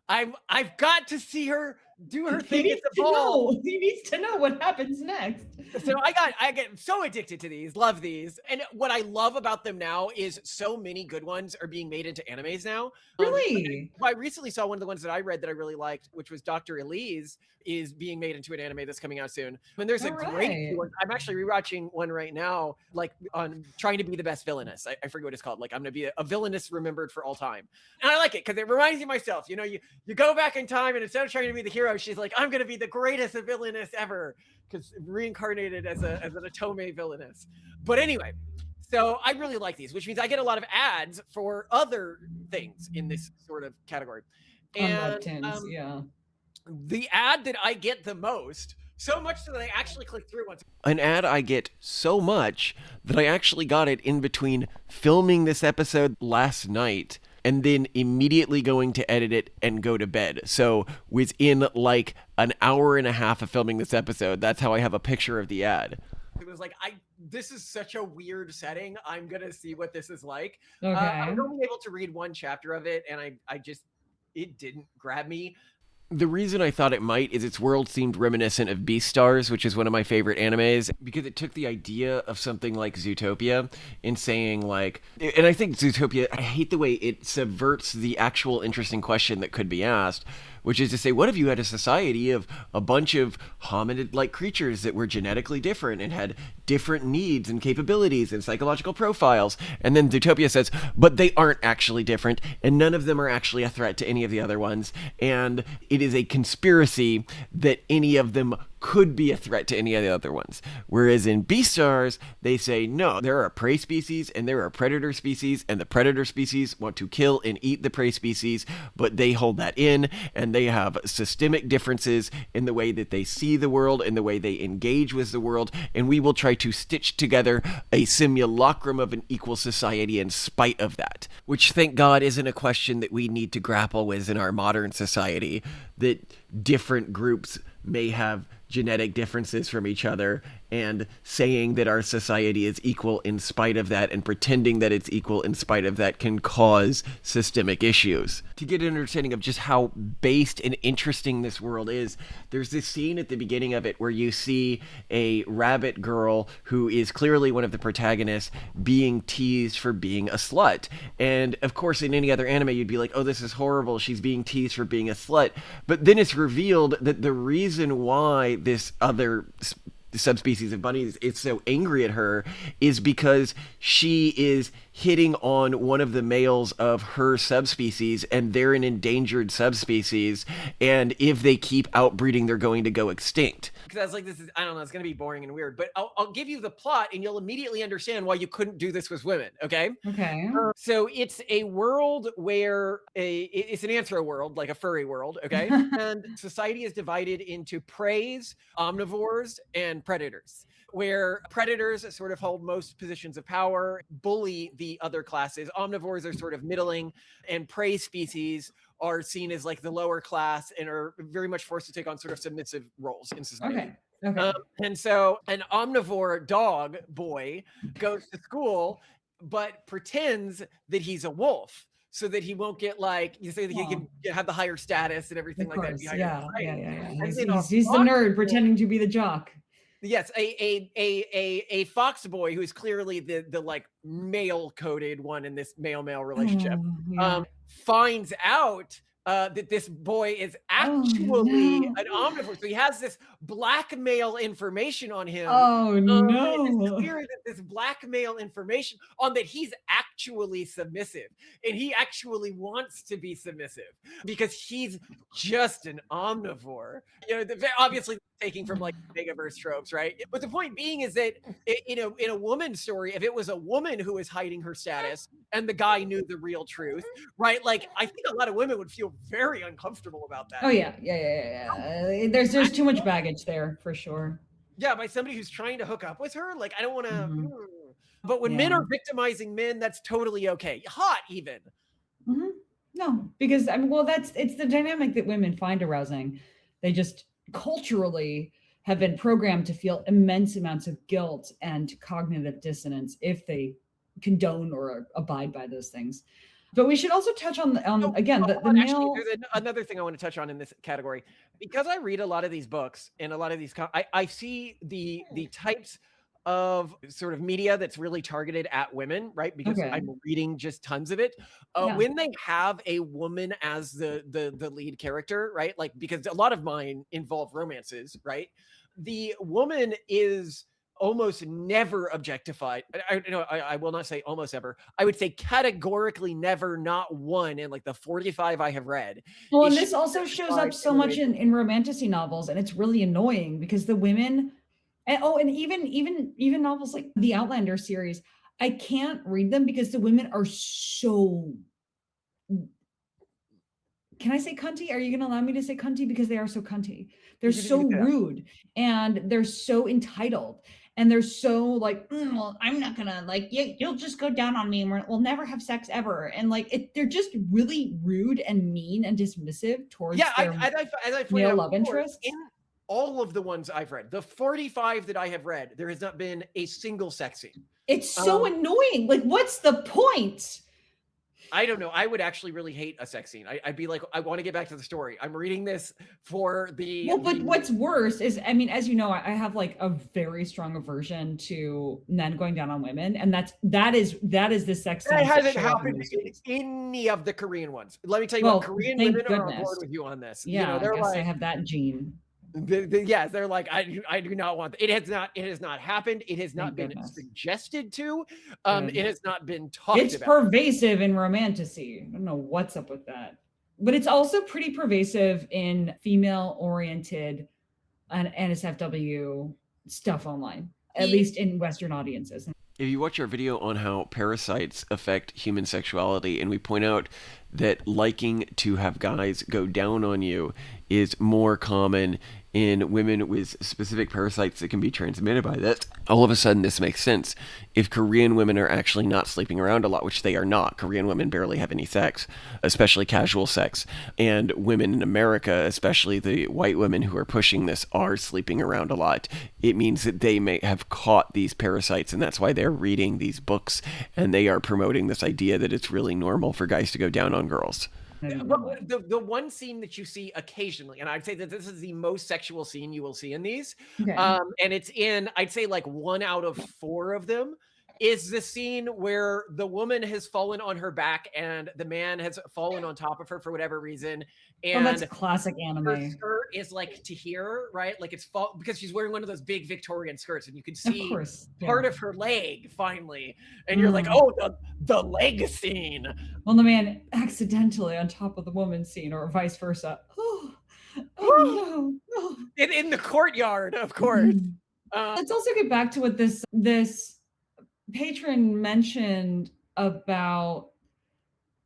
I've got to see her do her thing at the ball. He needs to know what happens next. So I get so addicted to these, love these. And what I love about them now is so many good ones are being made into animes now. Really? I recently saw one of the ones that I read that I really liked, which was Dr. Elise, is being made into an anime that's coming out soon. And there's great one. I'm actually rewatching one right now, like on trying to be the best villainess. I forget what it's called. Like I'm going to be a villainess remembered for all time. And I like it because it reminds you of myself. You know, you go back in time and instead of trying to be the hero, she's like, I'm going to be the greatest villainess ever, because reincarnated as an Otome villainess. But anyway, so I really like these, which means I get a lot of ads for other things in this sort of category. And yeah. The ad that I get the most, so much so that I actually clicked through once. An ad I get so much that I actually got it in between filming this episode last night and then immediately going to edit it and go to bed. So within like an hour and a half of filming this episode, that's how I have a picture of the ad. It was like, this is such a weird setting. I'm going to see what this is like. Okay. I was only able to read one chapter of it, and it didn't grab me. The reason I thought it might is its world seemed reminiscent of Beastars, which is one of my favorite animes, because it took the idea of something like Zootopia and saying like, and I think Zootopia, I hate the way it subverts the actual interesting question that could be asked, which is to say, what if you had a society of a bunch of hominid-like creatures that were genetically different and had different needs and capabilities and psychological profiles? And then Zootopia says, but they aren't actually different, and none of them are actually a threat to any of the other ones, and it is a conspiracy that any of them could be a threat to any of the other ones. Whereas in Beastars, they say, no, there are prey species and there are predator species, and the predator species want to kill and eat the prey species, but they hold that in, and they have systemic differences in the way that they see the world and the way they engage with the world, and we will try to stitch together a simulacrum of an equal society in spite of that. Which, thank God, isn't a question that we need to grapple with in our modern society, that different groups may have genetic differences from each other, and saying that our society is equal in spite of that and pretending that it's equal in spite of that can cause systemic issues. To get an understanding of just how based and interesting this world is, there's this scene at the beginning of it where you see a rabbit girl who is clearly one of the protagonists being teased for being a slut. And of course, in any other anime, you'd be like, oh, this is horrible, she's being teased for being a slut. But then it's revealed that the reason why this other subspecies of bunnies is so angry at her is because she is hitting on one of the males of her subspecies, and they're an endangered subspecies, and if they keep outbreeding, they're going to go extinct. Because I was like, I don't know, it's going to be boring and weird, but I'll give you the plot and you'll immediately understand why you couldn't do this with women, okay? Okay. So it's a world where it's an anthro world, like a furry world, okay? And society is divided into preys, omnivores, and predators, where predators sort of hold most positions of power, bully the other classes. Omnivores are sort of middling, and prey species are seen as like the lower class and are very much forced to take on sort of submissive roles in society. Okay. And so an omnivore dog boy goes to school, but pretends that he's a wolf, so that he won't get like, you say that he can have the higher status and everything like that. Yeah. He's the nerd pretending to be the jock. Yes, a fox boy who is clearly the like male coded one in this male relationship, finds out that this boy is actually an omnivore. So he has this blackmail information on him. Oh no! It's clear that this blackmail information on that he's actually submissive, and he actually wants to be submissive because he's just an omnivore. You know, obviously taking from like omegaverse tropes, right? But the point being is that in a woman's story, if it was a woman who was hiding her status and the guy knew the real truth, right? Like I think a lot of women would feel very uncomfortable about that. Oh yeah. There's too much baggage there for sure. Yeah, by somebody who's trying to hook up with her. Like I don't want to. But when men are victimizing men, that's totally okay. Hot even. No, because I mean, well, it's the dynamic that women find arousing. They just culturally have been programmed to feel immense amounts of guilt and cognitive dissonance if they condone or abide by those things. But we should also touch on again the Actually, male. there's another thing I want to touch on in this category because I read a lot of these books and a lot of these. I see the types of sort of media that's really targeted at women, right? Because Okay. I'm reading just tons of it. Yeah. When they have a woman as the lead character, right? Like because a lot of mine involve romances, right? The woman is almost never objectified. I will not say almost ever. I would say categorically never, not one in like the 45 I have read. Well, Is and she this also shows objectified up so in a much way? in romantasy novels, and it's really annoying because the women, and even novels like the Outlander series, I can't read them because the women are so. Can I say cunty? Are you going to allow me to say cunty? Because they are so cunty. They're You so can say that. rude and they're so entitled and they're so like, well, I'm not going to like, you'll just go down on me and we'll never have sex ever. And like, they're just really rude and mean and dismissive towards Yeah, their as I pointed male out love before, interests. in all of the ones I've read, the 45 that I have read, there has not been a single sex scene. It's so annoying. Like, what's the point? I don't know. I would actually really hate a sex scene. I'd be like, I want to get back to the story. I'm reading this for the. Well, but what's worse is, I mean, as you know, I have like a very strong aversion to men going down on women, and that is the sex scene. That hasn't happened in any of the Korean ones. Let me tell you what, Korean women are on board with you on this. Yeah, you know, they're I guess like, I have that gene. Yes, they're like, I do not want. It has not happened. It has not been suggested to. It has not been talked about. It's pervasive in romantasy. I don't know what's up with that. But it's also pretty pervasive in female-oriented and NSFW stuff online, at least in Western audiences. If you watch our video on how parasites affect human sexuality, and we point out that liking to have guys go down on you is more common in women with specific parasites that can be transmitted by that, all of a sudden this makes sense. If Korean women are actually not sleeping around a lot, which they are not, Korean women barely have any sex, especially casual sex, and women in America, especially the white women who are pushing this, are sleeping around a lot, it means that they may have caught these parasites, and that's why they're reading these books, and they are promoting this idea that it's really normal for guys to go down on girls. Well, the one scene that you see occasionally, and I'd say that this is the most sexual scene you will see in these, and it's in, I'd say like 1 out of 4 of them, is the scene where the woman has fallen on her back and the man has fallen on top of her for whatever reason. And that's classic anime. Her skirt is like to here, right? Like it's because she's wearing one of those big Victorian skirts, and you can see part of her leg finally, and you're like, oh, the leg scene. Well, the man accidentally on top of the woman's scene, or vice versa. Oh no! In the courtyard, of course. Let's also get back to what this patron mentioned about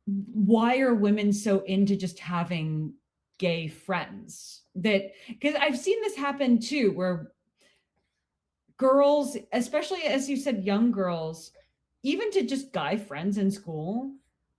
why are women so into just having gay friends. That because I've seen this happen too, where girls, especially as you said, young girls, even to just guy friends in school,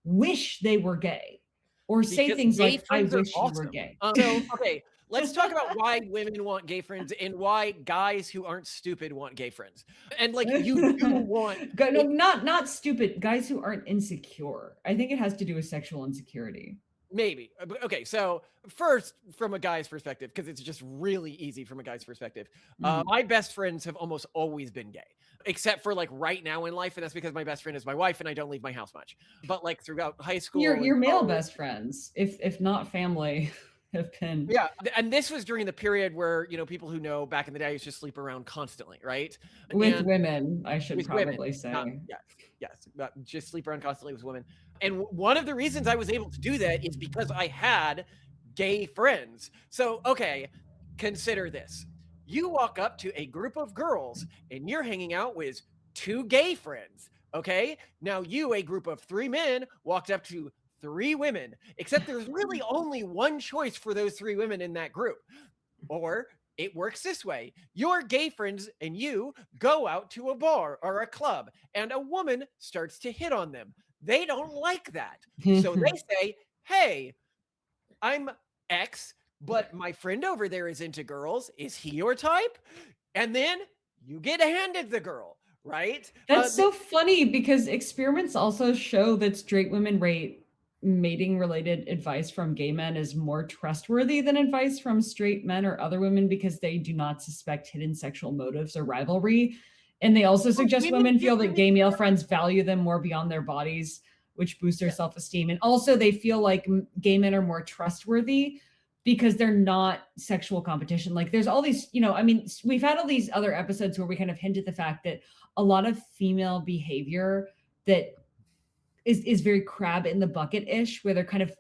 wish they were gay or say things like, I wish you were gay. So, okay, let's talk about why women want gay friends and why guys who aren't stupid want gay friends. And like you do want no, not stupid, guys who aren't insecure. I think it has to do with sexual insecurity. Maybe. Okay, so first, from a guy's perspective, because it's just really easy from a guy's perspective, my best friends have almost always been gay, except for like right now in life, and that's because my best friend is my wife and I don't leave my house much. But like throughout high school, your male best friends, if not family, have been. Yeah, and this was during the period where, you know, people who know back in the day used to sleep around constantly, right? With women, I should probably say. Yes, just sleep around constantly with women. And one of the reasons I was able to do that is because I had gay friends. So, okay, consider this. You walk up to a group of girls and you're hanging out with 2 gay friends, okay? Now you, a group of 3 men, walked up to 3 women, except there's really only one choice for those 3 women in that group. Or it works this way. Your gay friends and you go out to a bar or a club and a woman starts to hit on them. They don't like that. So they say, hey, I'm X. but my friend over there is into girls. Is he your type? And then you get handed the girl, right? That's so funny because experiments also show that straight women rate mating related advice from gay men is more trustworthy than advice from straight men or other women because they do not suspect hidden sexual motives or rivalry. And they also suggest women feel that gay male friends value them more beyond their bodies, which boosts their self-esteem. And also they feel like gay men are more trustworthy because they're not sexual competition. Like there's all these, I mean, we've had all these other episodes where we kind of hinted the fact that a lot of female behavior that is very crab in the bucket-ish, where they're kind of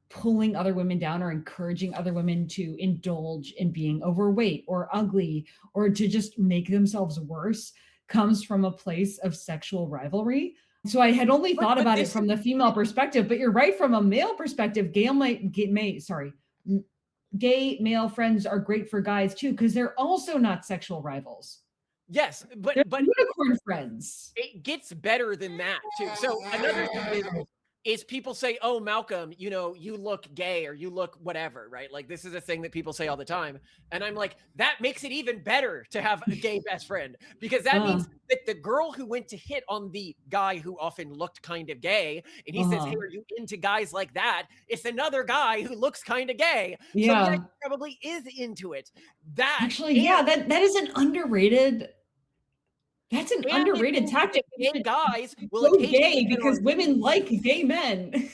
pulling other women down or encouraging other women to indulge in being overweight or ugly or to just make themselves worse, comes from a place of sexual rivalry. So I had only thought about it from the female perspective, but you're right, from a male perspective, gay male friends are great for guys too, because they're also not sexual rivals. Yes, but unicorn friends. It gets better than that too. So another thing is people say, "Oh, Malcolm, you look gay or you look whatever," right? Like this is a thing that people say all the time, and I'm like, that makes it even better to have a gay best friend, because that means that the girl who went to hit on the guy who often looked kind of gay, and he says, "Hey, are you into guys like that?" It's another guy who looks kind of gay, yeah, so he probably is into it. That actually, that is an underrated. That's an underrated tactic. Gay guys will gay because women like gay men.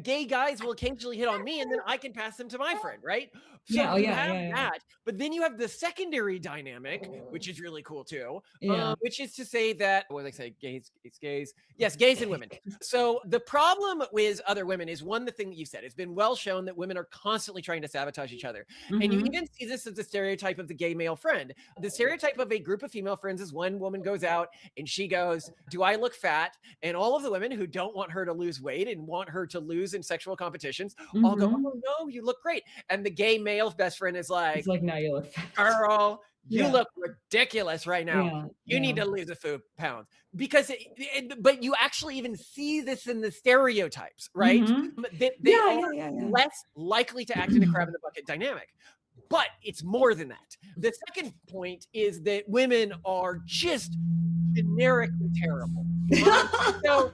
Gay guys will occasionally hit on me, and then I can pass them to my friend, right? So that, but then you have the secondary dynamic, which is really cool too. Which is to say that, what did I say? Gays. Yes, gays and women. So the problem with other women is, one, the thing that you said, it's been well shown that women are constantly trying to sabotage each other. And you even see this as the stereotype of the gay male friend. The stereotype of a group of female friends is one woman goes out and she goes, "Do I look fat?" And all of the women who don't want her to lose weight and want her to lose in sexual competitions all go, "Oh no, you look great." And the gay male best friend is like, "No, you look fat. Girl, you look ridiculous right now. You need to lose a few pounds." Because, but you actually even see this in the stereotypes, right? They are less likely to act in a crab in the bucket dynamic. But it's more than that. The second point is that women are just generically terrible. So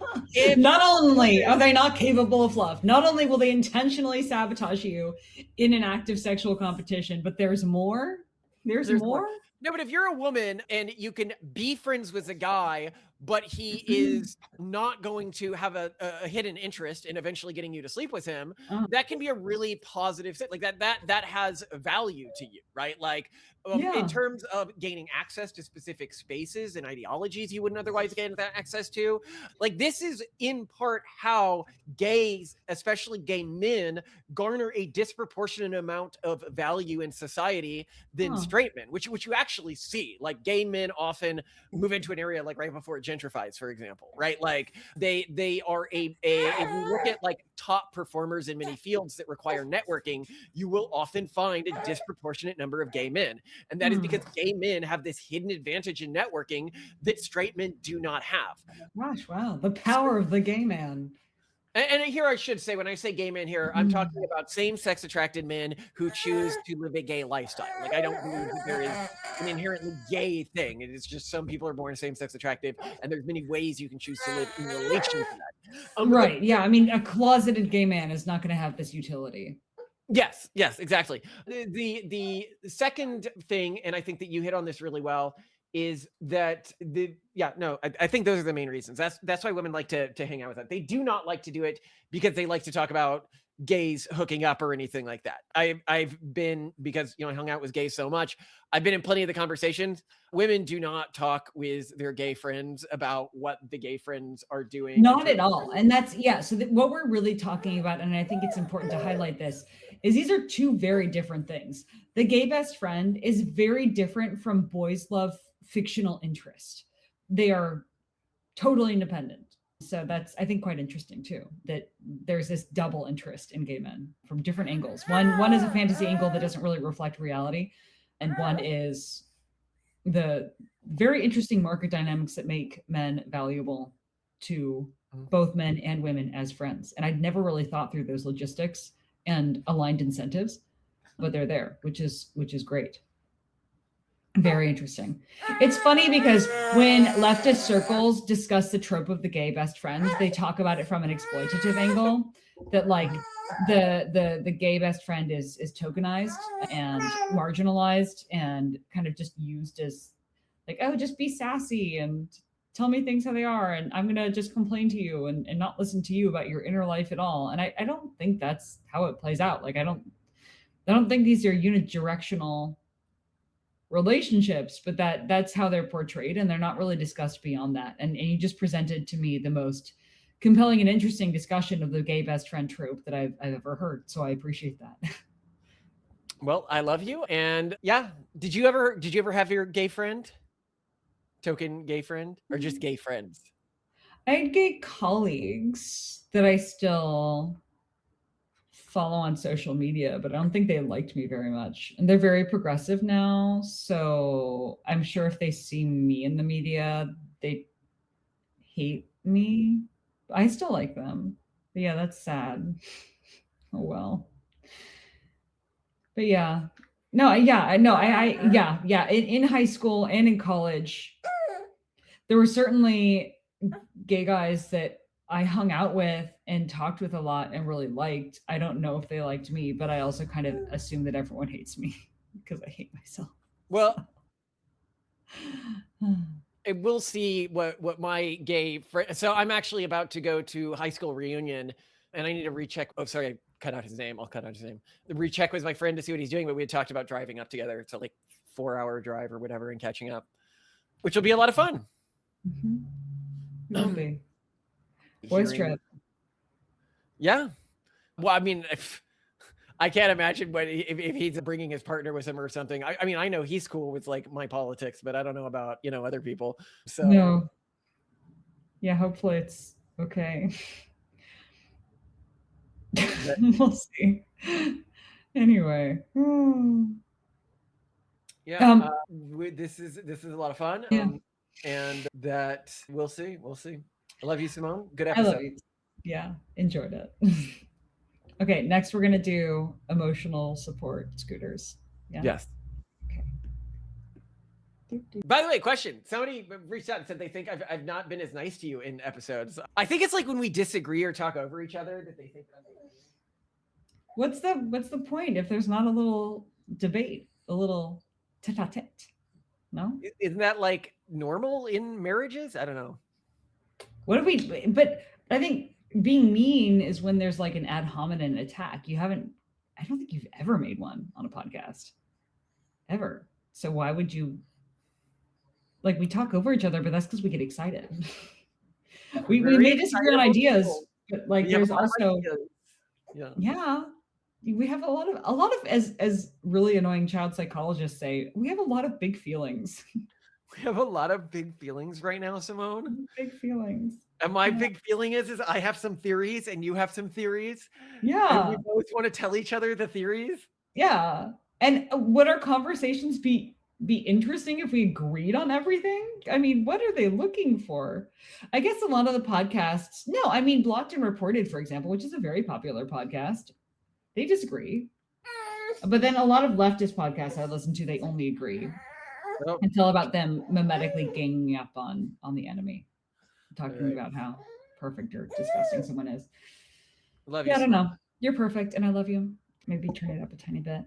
not only are they not capable of love, not only will they intentionally sabotage you in an act of sexual competition, but there's more. There's more. No, but if you're a woman and you can be friends with a guy, but he is not going to have a hidden interest in eventually getting you to sleep with him, that can be a really positive thing. Like that has value to you, right? Like in terms of gaining access to specific spaces and ideologies you wouldn't otherwise gain access to. Like this is in part how gays, especially gay men, garner a disproportionate amount of value in society than straight men, which you actually see. Like gay men often move into an area like right before it gentrifies, for example, right? Like they are if you look at like top performers in many fields that require networking, you will often find a disproportionate number of gay men. And that is because gay men have this hidden advantage in networking that straight men do not have. Gosh, wow. The power of the gay man. And here I should say, when I say gay men here, I'm talking about same-sex attracted men who choose to live a gay lifestyle. Like I don't believe that there is an inherently gay thing. It is just some people are born same-sex attractive, and there's many ways you can choose to live in relation to that. Right. Yeah. I mean, a closeted gay man is not going to have this utility. Yes, exactly. The second thing, and I think that you hit on this really well, is that I think those are the main reasons. That's why women like to hang out with them. They do not like to do it because they like to talk about gays hooking up or anything like that. I've been, because I hung out with gays so much, I've been in plenty of the conversations. Women do not talk with their gay friends about what the gay friends are doing. Not at all. And that's so what we're really talking about, and I think it's important to highlight this, is these are two very different things. The gay best friend is very different from boys love fictional interest. They are totally independent. So that's, I think, quite interesting too, that there's this double interest in gay men from different angles. One is a fantasy angle that doesn't really reflect reality, and one is the very interesting market dynamics that make men valuable to both men and women as friends. And I'd never really thought through those logistics and aligned incentives but they're there, which is great. Very interesting. It's funny because when leftist circles discuss the trope of the gay best friend, they talk about it from an exploitative angle, that like the gay best friend is tokenized and marginalized and kind of just used as like, oh, just be sassy and tell me things how they are, and I'm gonna just complain to you and not listen to you about your inner life at all. And I don't think that's how it plays out. Like I don't think these are unidirectional relationships, but that's how they're portrayed, and they're not really discussed beyond that. And you just presented to me the most compelling and interesting discussion of the gay best friend trope that I've ever heard. So I appreciate that. Well, I love you. And yeah, did you ever have your gay friend? Token gay friend, or just gay friends? I had gay colleagues that I still follow on social media, but I don't think they liked me very much. And they're very progressive now. So I'm sure if they see me in the media, they hate me. I still like them. But yeah, that's sad. Oh well. But yeah. No, yeah, no, yeah. In high school and in college, there were certainly gay guys that I hung out with and talked with a lot and really liked. I don't know if they liked me, but I also kind of assume that everyone hates me because I hate myself. Well, we'll see what my gay friend. So I'm actually about to go to high school reunion, and I need to recheck. Oh, sorry, I cut out his name. I'll cut out his name. The recheck was my friend to see what he's doing, but we had talked about driving up together. It's a like 4-hour drive or whatever, and catching up, which will be a lot of fun. Mm-hmm. It will be. Boys trip. Yeah. Well, I mean, I can't imagine if he's bringing his partner with him or something. I mean, I know he's cool with like my politics, but I don't know about, other people. So no. Yeah, hopefully it's okay. We'll see. Anyway. Yeah. This is a lot of fun. Yeah. And that we'll see. I love you, Simone. Good episode. I love you. Yeah, enjoyed it. Okay, next we're gonna do emotional support scooters. Yeah. Yes. Okay. By the way, question. Somebody reached out and said they think I've not been as nice to you in episodes. I think it's like when we disagree or talk over each other that they think I'm What's the point if there's not a little debate, a little tete-a-tete? No? Isn't that like normal in marriages? I don't know. But I think being mean is when there's like an ad hominem attack. I don't think you've ever made one on a podcast. Ever. So why would you, like, we talk over each other, but that's because we get excited. we may disagree on ideas, but like there's also yeah. We have a lot of as really annoying child psychologists say, we have a lot of big feelings. We have a lot of big feelings right now, Simone. Big feelings. And my big feeling is I have some theories and you have some theories. Yeah. And we both want to tell each other the theories. Yeah. And would our conversations be interesting if we agreed on everything? I mean, what are they looking for? I guess a lot of the podcasts, no, I mean, Blocked and Reported, for example, which is a very popular podcast, they disagree. But then a lot of leftist podcasts I listen to, they only agree. Until about them mimetically ganging up on the enemy, talking about how perfect or disgusting someone is. Love you. I don't know. You're perfect, and I love you. Maybe turn it up a tiny bit.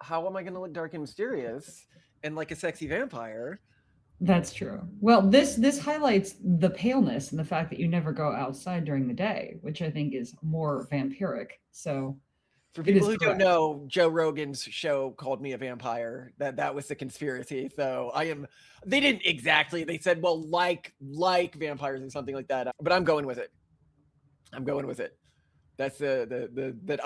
How am I going to look dark and mysterious and like a sexy vampire? That's true. Well, this highlights the paleness and the fact that you never go outside during the day, which I think is more vampiric. So. For people who don't know, Joe Rogan's show called me a vampire. That was the conspiracy. So they didn't exactly, they said, well, like vampires or something like that. But I'm going with it. That's that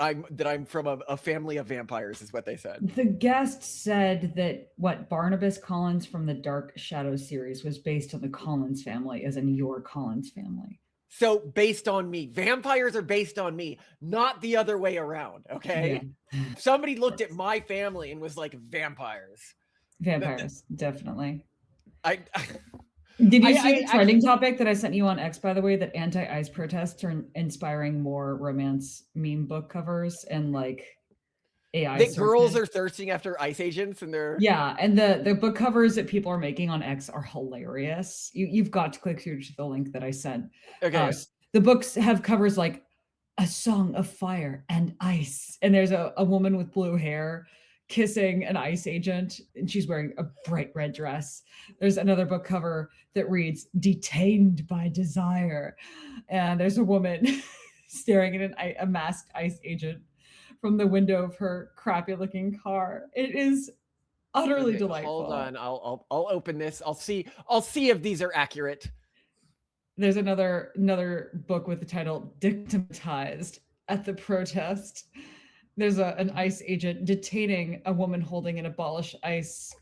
I'm from a family of vampires is what they said. The guest said that Barnabas Collins from the Dark Shadows series was based on the Collins family, as in your Collins family. So based on me, vampires are based on me, not the other way around. Okay. Yeah. Somebody looked at my family and was like, vampires. Definitely. Did you see the trending topic that I sent you on X, by the way, that anti-ICE protests are inspiring more romance meme book covers and like AI that girls surfing. are thirsting after ice agents, and they're Yeah, and the book covers that people are making on X are hilarious. You've got to click through to the link that I sent. okay. The books have covers like A Song of Fire and Ice, and there's a woman with blue hair kissing an ice agent, and she's wearing a bright red dress. There's another book cover that reads Detained by Desire, and there's a woman staring at a masked ice agent from the window of her crappy looking car. It is utterly delightful. Hold on, I'll open this. I'll see if these are accurate. There's another book with the title Dictamatized at the Protest. There's an ICE agent detaining a woman holding an abolish ICE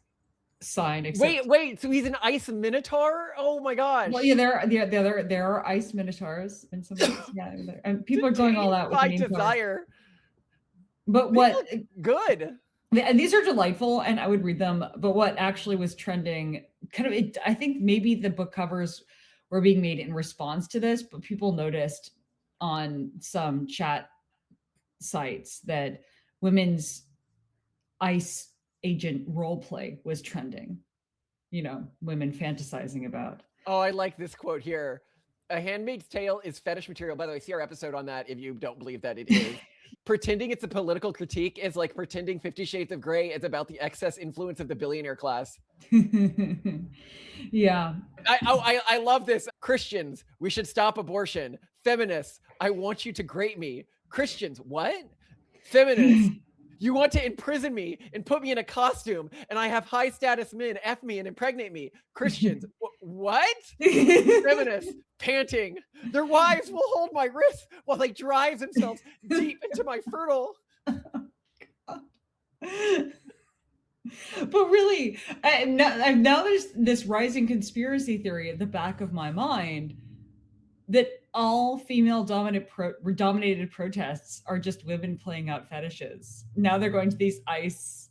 sign. Wait, so he's an ICE minotaur? Oh my gosh. Well, yeah, there are ICE minotaurs in some ways. Yeah, and people are going all out with the desire. But what good. And these are delightful, and I would read them. But what actually was trending, I think maybe the book covers were being made in response to this, but people noticed on some chat sites that women's ICE agent role play was trending. Women fantasizing about. Oh, I like this quote here. A Handmaid's Tale is fetish material. By the way, see our episode on that if you don't believe that it is. Pretending it's a political critique is like pretending 50 Shades of Grey is about the excess influence of the billionaire class. Yeah. I love this. Christians, we should stop abortion. Feminists, I want you to grate me. Christians, what? Feminists, you want to imprison me and put me in a costume, and I have high status men F me and impregnate me. Christians, what? Feminists, panting. Their wives will hold my wrists while they drive themselves deep into my fertile. But really, now there's this rising conspiracy theory at the back of my mind that all female dominated protests are just women playing out fetishes. Now they're going to these ICE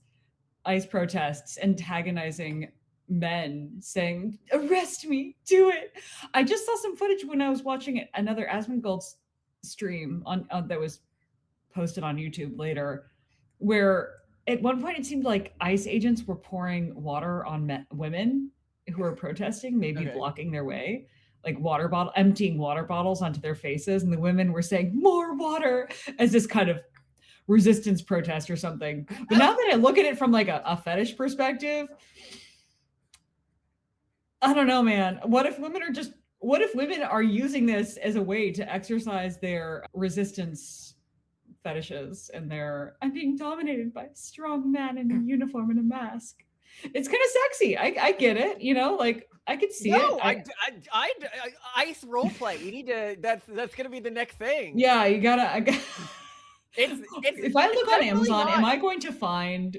protests, antagonizing men, saying, arrest me, do it. I just saw some footage when I was watching another Asmongold stream on that was posted on YouTube later, where at one point it seemed like ICE agents were pouring water on women who were protesting, maybe blocking their way, like emptying water bottles onto their faces, and the women were saying more water as this kind of resistance protest or something. But now that I look at it from like a fetish perspective, I don't know, man. What if women are using this as a way to exercise their resistance fetishes and I'm being dominated by a strong man in a uniform and a mask? It's kind of sexy. I get it, like I could see it. ICE roleplay. We need to. That's gonna be the next thing. Yeah, you gotta. If I look on Amazon, am I going to find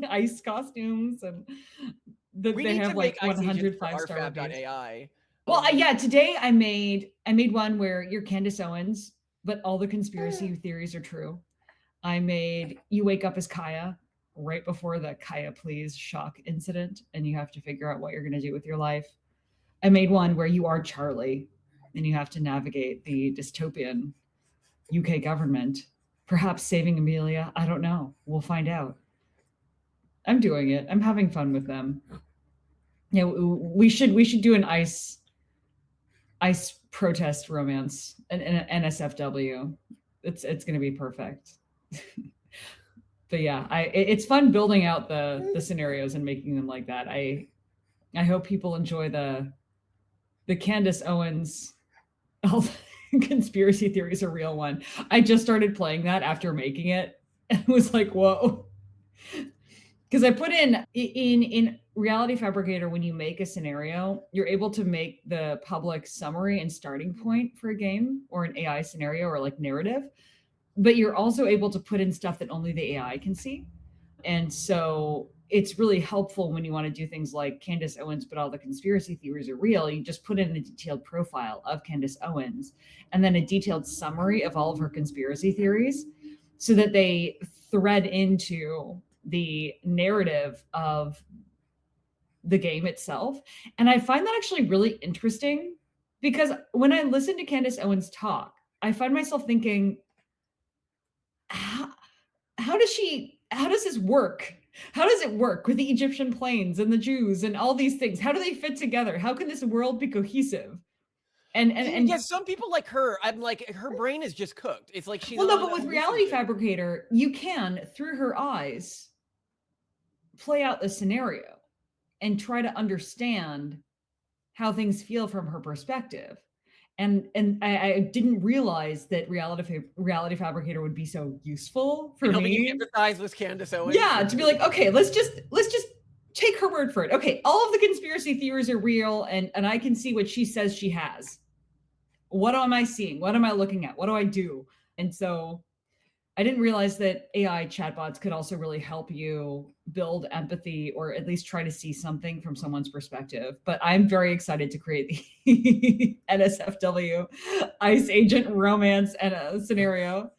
ICE costumes and they have like 100 5-star reviews? AI. Well, yeah. Today I made one where you're Candace Owens, but all the conspiracy theories are true. I made you wake up as Kaya right before the Kaya Please shock incident, and you have to figure out what you're going to do with your life. I made one where you are Charlie, and you have to navigate the dystopian UK government, perhaps saving Amelia. I don't know. We'll find out. I'm doing it. I'm having fun with them. Yeah, we should do an ICE protest romance, an NSFW. It's going to be perfect. But yeah, it's fun building out the scenarios and making them like that. I hope people enjoy the Candace Owens conspiracy theories are real one. I just started playing that after making it and was like, whoa. Because I put in Reality Fabricator, when you make a scenario, you're able to make the public summary and starting point for a game or an AI scenario or like narrative. But you're also able to put in stuff that only the AI can see. And so it's really helpful when you want to do things like Candace Owens, but all the conspiracy theories are real. You just put in a detailed profile of Candace Owens and then a detailed summary of all of her conspiracy theories so that they thread into the narrative of the game itself. And I find that actually really interesting because when I listen to Candace Owens talk, I find myself thinking, how how does this work? How does it work with the Egyptian plains and the Jews and all these things? How do they fit together? How can this world be cohesive? And yes, some people like her, I'm like, her brain is just cooked. It's like she's well, no, but with Reality Fabricator, you can, through her eyes, play out the scenario and try to understand how things feel from her perspective. And I didn't realize that Reality Fabricator would be so useful for helping me. You empathize with Candace Owens. Yeah, to be like, okay, let's just take her word for it. Okay, all of the conspiracy theories are real, and I can see what she says she has. What am I seeing? What am I looking at? What do I do? And so I didn't realize that AI chatbots could also really help you build empathy, or at least try to see something from someone's perspective. But I'm very excited to create the NSFW ICE agent romance and a scenario.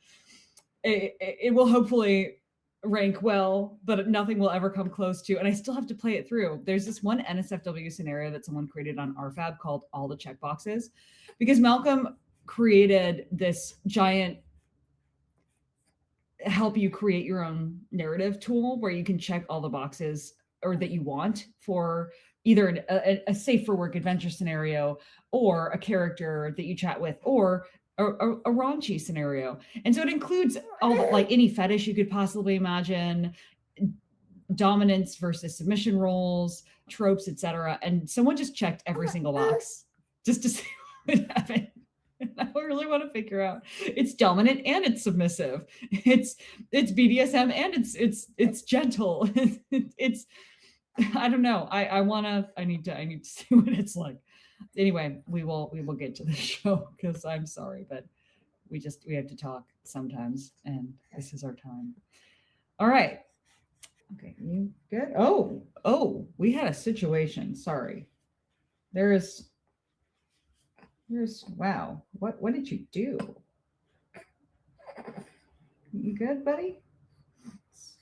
It will hopefully rank well, but nothing will ever come close to, and I still have to play it through. There's this one NSFW scenario that someone created on RFAB called All the Checkboxes, because Malcolm created this giant help you create your own narrative tool where you can check all the boxes or that you want for either a safe for work adventure scenario, or a character that you chat with, or a raunchy scenario. And so it includes all the, like, any fetish you could possibly imagine, dominance versus submission roles, tropes, etc. And someone just checked every single box just to see what would happen. I really want to figure out. It's dominant and it's submissive. It's BDSM and it's gentle. It's I don't know. I need to see what it's like. Anyway, we will get to the show, because I'm sorry, but we have to talk sometimes, and this is our time. All right. Okay, you good? Oh, we had a situation. Sorry. There's wow. What did you do? You good, buddy? Let's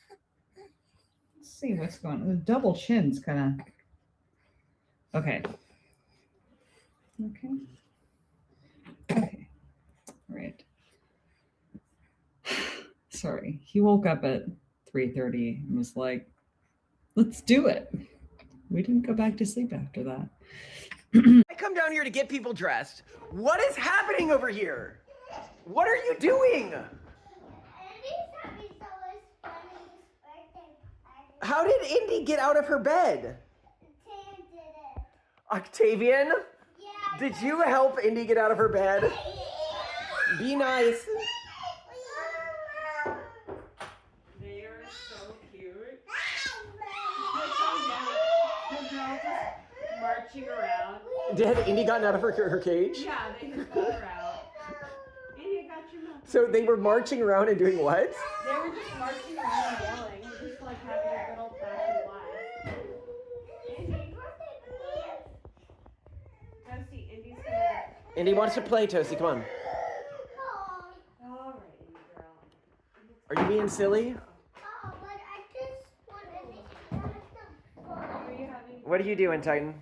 see what's going on. The double chin's kind of okay. Okay. All right. Sorry. He woke up at 3:30 and was like, let's do it. We didn't go back to sleep after that. I come down here to get people dressed. What is happening over here? What are you doing? How did Indy get out of her bed? Octavian? Yeah. Did you help Indy get out of her bed? Be nice. They are so cute. Marching around. Had Indy gotten out of her cage? Yeah, they just got her out. Indy, I got your milk. So they were marching around and doing what? They were just marching around and yelling. Just like having a good old-fashioned life. Indy. Toasty, Indy's gonna... Indy wants to play, Toasty. Come on. All right, Indy girl. Are you being silly? Are you having... What are you doing, Titan?